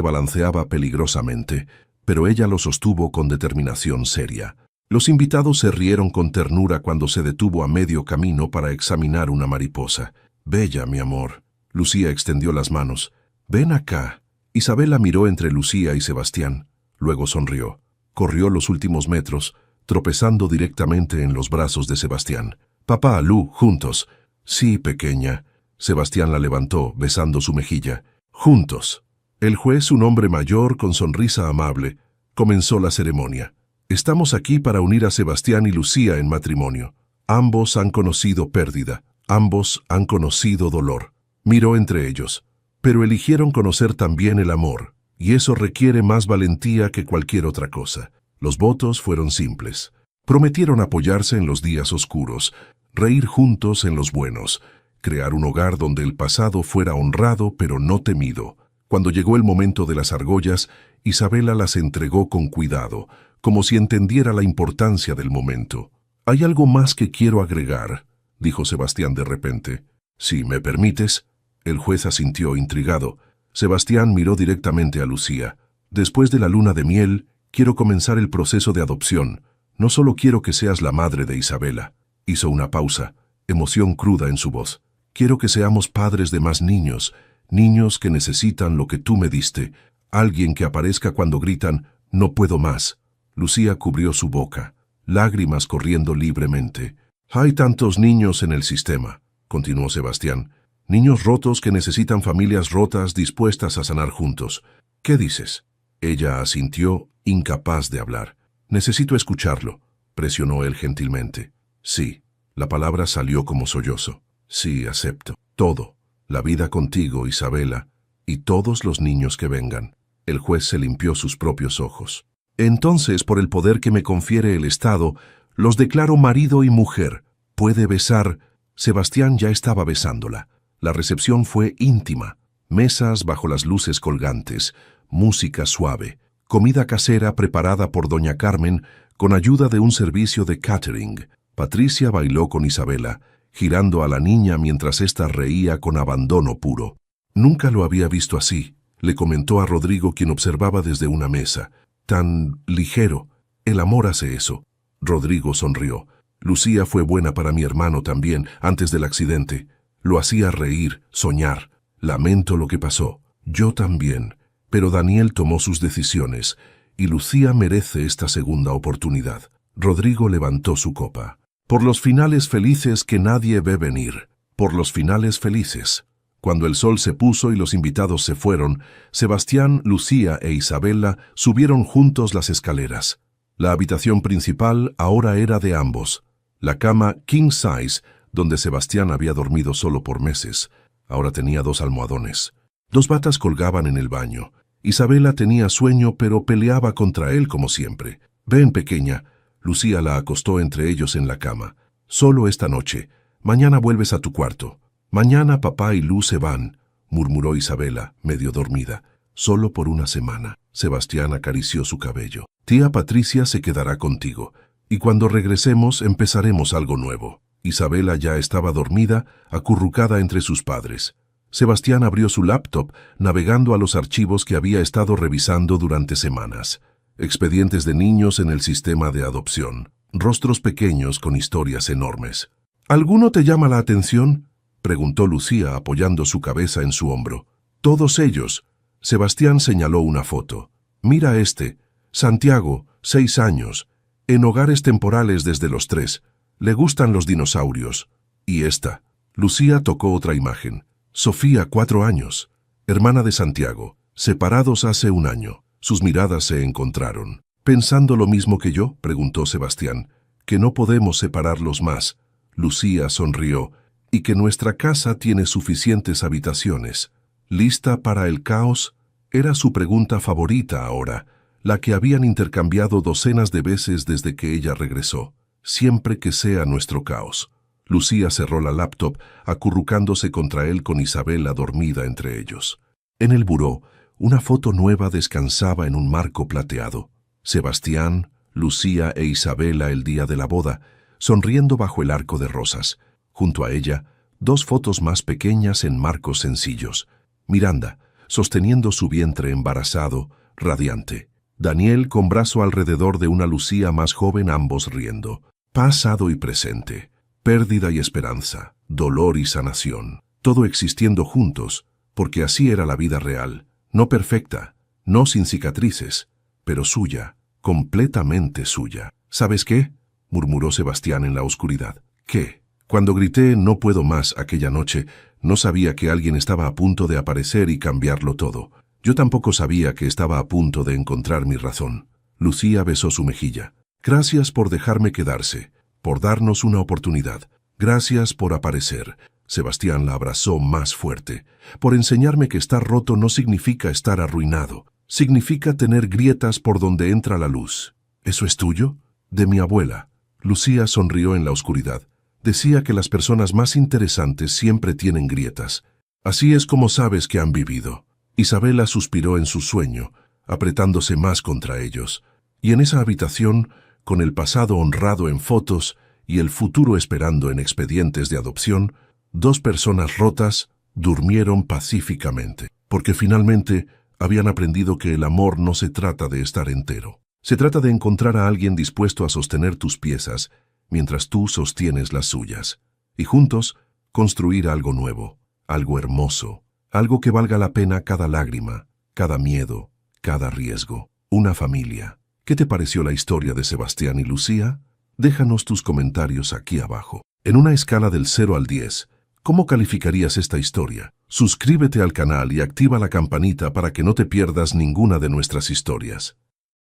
balanceaba peligrosamente, pero ella lo sostuvo con determinación seria. Los invitados se rieron con ternura cuando se detuvo a medio camino para examinar una mariposa. «Bella, mi amor». Lucía extendió las manos. «Ven acá». Isabela miró entre Lucía y Sebastián. Luego sonrió. Corrió los últimos metros, tropezando directamente en los brazos de Sebastián. «Papá, Lu, juntos». «Sí, pequeña». Sebastián la levantó, besando su mejilla. «Juntos». El juez, un hombre mayor con sonrisa amable, comenzó la ceremonia. «Estamos aquí para unir a Sebastián y Lucía en matrimonio. Ambos han conocido pérdida, ambos han conocido dolor». Miró entre ellos. «Pero eligieron conocer también el amor, y eso requiere más valentía que cualquier otra cosa». Los votos fueron simples. Prometieron apoyarse en los días oscuros, reír juntos en los buenos, crear un hogar donde el pasado fuera honrado pero no temido. Cuando llegó el momento de las argollas, Isabela las entregó con cuidado, como si entendiera la importancia del momento. «Hay algo más que quiero agregar», dijo Sebastián de repente. Si me permites. El juez asintió intrigado. Sebastián miró directamente a Lucía. Después de la luna de miel, quiero comenzar el proceso de adopción. No solo quiero que seas la madre de Isabela. Hizo una pausa, emoción cruda en su voz. Quiero que seamos padres de más niños, niños que necesitan lo que tú me diste. Alguien que aparezca cuando gritan, no puedo más. Lucía cubrió su boca, lágrimas corriendo libremente. Hay tantos niños en el sistema, continuó Sebastián. Niños rotos que necesitan familias rotas dispuestas a sanar juntos. ¿Qué dices? Ella asintió, incapaz de hablar. Necesito escucharlo, presionó él gentilmente. Sí, la palabra salió como sollozo. Sí, acepto. Todo. La vida contigo, Isabela, y todos los niños que vengan. El juez se limpió sus propios ojos. Entonces, por el poder que me confiere el Estado, los declaro marido y mujer. Puede besar. Sebastián ya estaba besándola. La recepción fue íntima. Mesas bajo las luces colgantes, música suave, comida casera preparada por doña Carmen con ayuda de un servicio de catering. Patricia bailó con Isabela, girando a la niña mientras ésta reía con abandono puro. Nunca lo había visto así, le comentó a Rodrigo, quien observaba desde una mesa. Tan ligero. El amor hace eso. Rodrigo sonrió. Lucía fue buena para mi hermano también, antes del accidente. Lo hacía reír, soñar. Lamento lo que pasó. Yo también. Pero Daniel tomó sus decisiones, y Lucía merece esta segunda oportunidad. Rodrigo levantó su copa. Por los finales felices que nadie ve venir. Por los finales felices. Cuando el sol se puso y los invitados se fueron, Sebastián, Lucía e Isabela subieron juntos las escaleras. La habitación principal ahora era de ambos. La cama king size, donde Sebastián había dormido solo por meses, ahora tenía 2 almohadones. 2 batas colgaban en el baño. Isabela tenía sueño, pero peleaba contra él como siempre. Ven, pequeña. Lucía la acostó entre ellos en la cama. Solo esta noche. Mañana vuelves a tu cuarto. Mañana papá y Lu se van, murmuró Isabela, medio dormida. Solo por una semana. Sebastián acarició su cabello. Tía Patricia se quedará contigo, y cuando regresemos empezaremos algo nuevo. Isabela ya estaba dormida, acurrucada entre sus padres. Sebastián abrió su laptop, navegando a los archivos que había estado revisando durante semanas. Expedientes de niños en el sistema de adopción. Rostros pequeños con historias enormes. ¿Alguno te llama la atención?, preguntó Lucía apoyando su cabeza en su hombro. Todos ellos. Sebastián señaló una foto. Mira este. Santiago, 6 años. En hogares temporales desde los 3. Le gustan los dinosaurios. Y esta. Lucía tocó otra imagen. Sofía, 4 años. Hermana de Santiago. Separados hace 1 año. Sus miradas se encontraron. ¿Pensando lo mismo que yo?, preguntó Sebastián. Que no podemos separarlos más. Lucía sonrió. Y que nuestra casa tiene suficientes habitaciones. ¿Lista para el caos? Era su pregunta favorita ahora, la que habían intercambiado docenas de veces desde que ella regresó. Siempre que sea nuestro caos. Lucía cerró la laptop, acurrucándose contra él con Isabela dormida entre ellos. En el buró, una foto nueva descansaba en un marco plateado. Sebastián, Lucía e Isabela el día de la boda, sonriendo bajo el arco de rosas. Junto a ella, 2 fotos más pequeñas en marcos sencillos. Miranda, sosteniendo su vientre embarazado, radiante. Daniel con brazo alrededor de una Lucía más joven, ambos riendo. Pasado y presente. Pérdida y esperanza. Dolor y sanación. Todo existiendo juntos, porque así era la vida real. No perfecta, no sin cicatrices, pero suya, completamente suya. ¿Sabes qué?, murmuró Sebastián en la oscuridad. ¿Qué? Cuando grité no puedo más aquella noche, no sabía que alguien estaba a punto de aparecer y cambiarlo todo. Yo tampoco sabía que estaba a punto de encontrar mi razón. Lucía besó su mejilla. Gracias por dejarme quedarse, por darnos una oportunidad. Gracias por aparecer. Sebastián la abrazó más fuerte. Por enseñarme que estar roto no significa estar arruinado. Significa tener grietas por donde entra la luz. ¿Eso es tuyo? De mi abuela. Lucía sonrió en la oscuridad. Decía que las personas más interesantes siempre tienen grietas. Así es como sabes que han vivido. Isabela suspiró en su sueño, apretándose más contra ellos. Y en esa habitación, con el pasado honrado en fotos, y el futuro esperando en expedientes de adopción, dos personas rotas durmieron pacíficamente, porque finalmente habían aprendido que el amor no se trata de estar entero. Se trata de encontrar a alguien dispuesto a sostener tus piezas mientras tú sostienes las suyas, y juntos construir algo nuevo, algo hermoso, algo que valga la pena cada lágrima, cada miedo, cada riesgo. Una familia. ¿Qué te pareció la historia de Sebastián y Lucía? Déjanos tus comentarios aquí abajo. En una escala del 0 al 10, ¿cómo calificarías esta historia? Suscríbete al canal y activa la campanita para que no te pierdas ninguna de nuestras historias.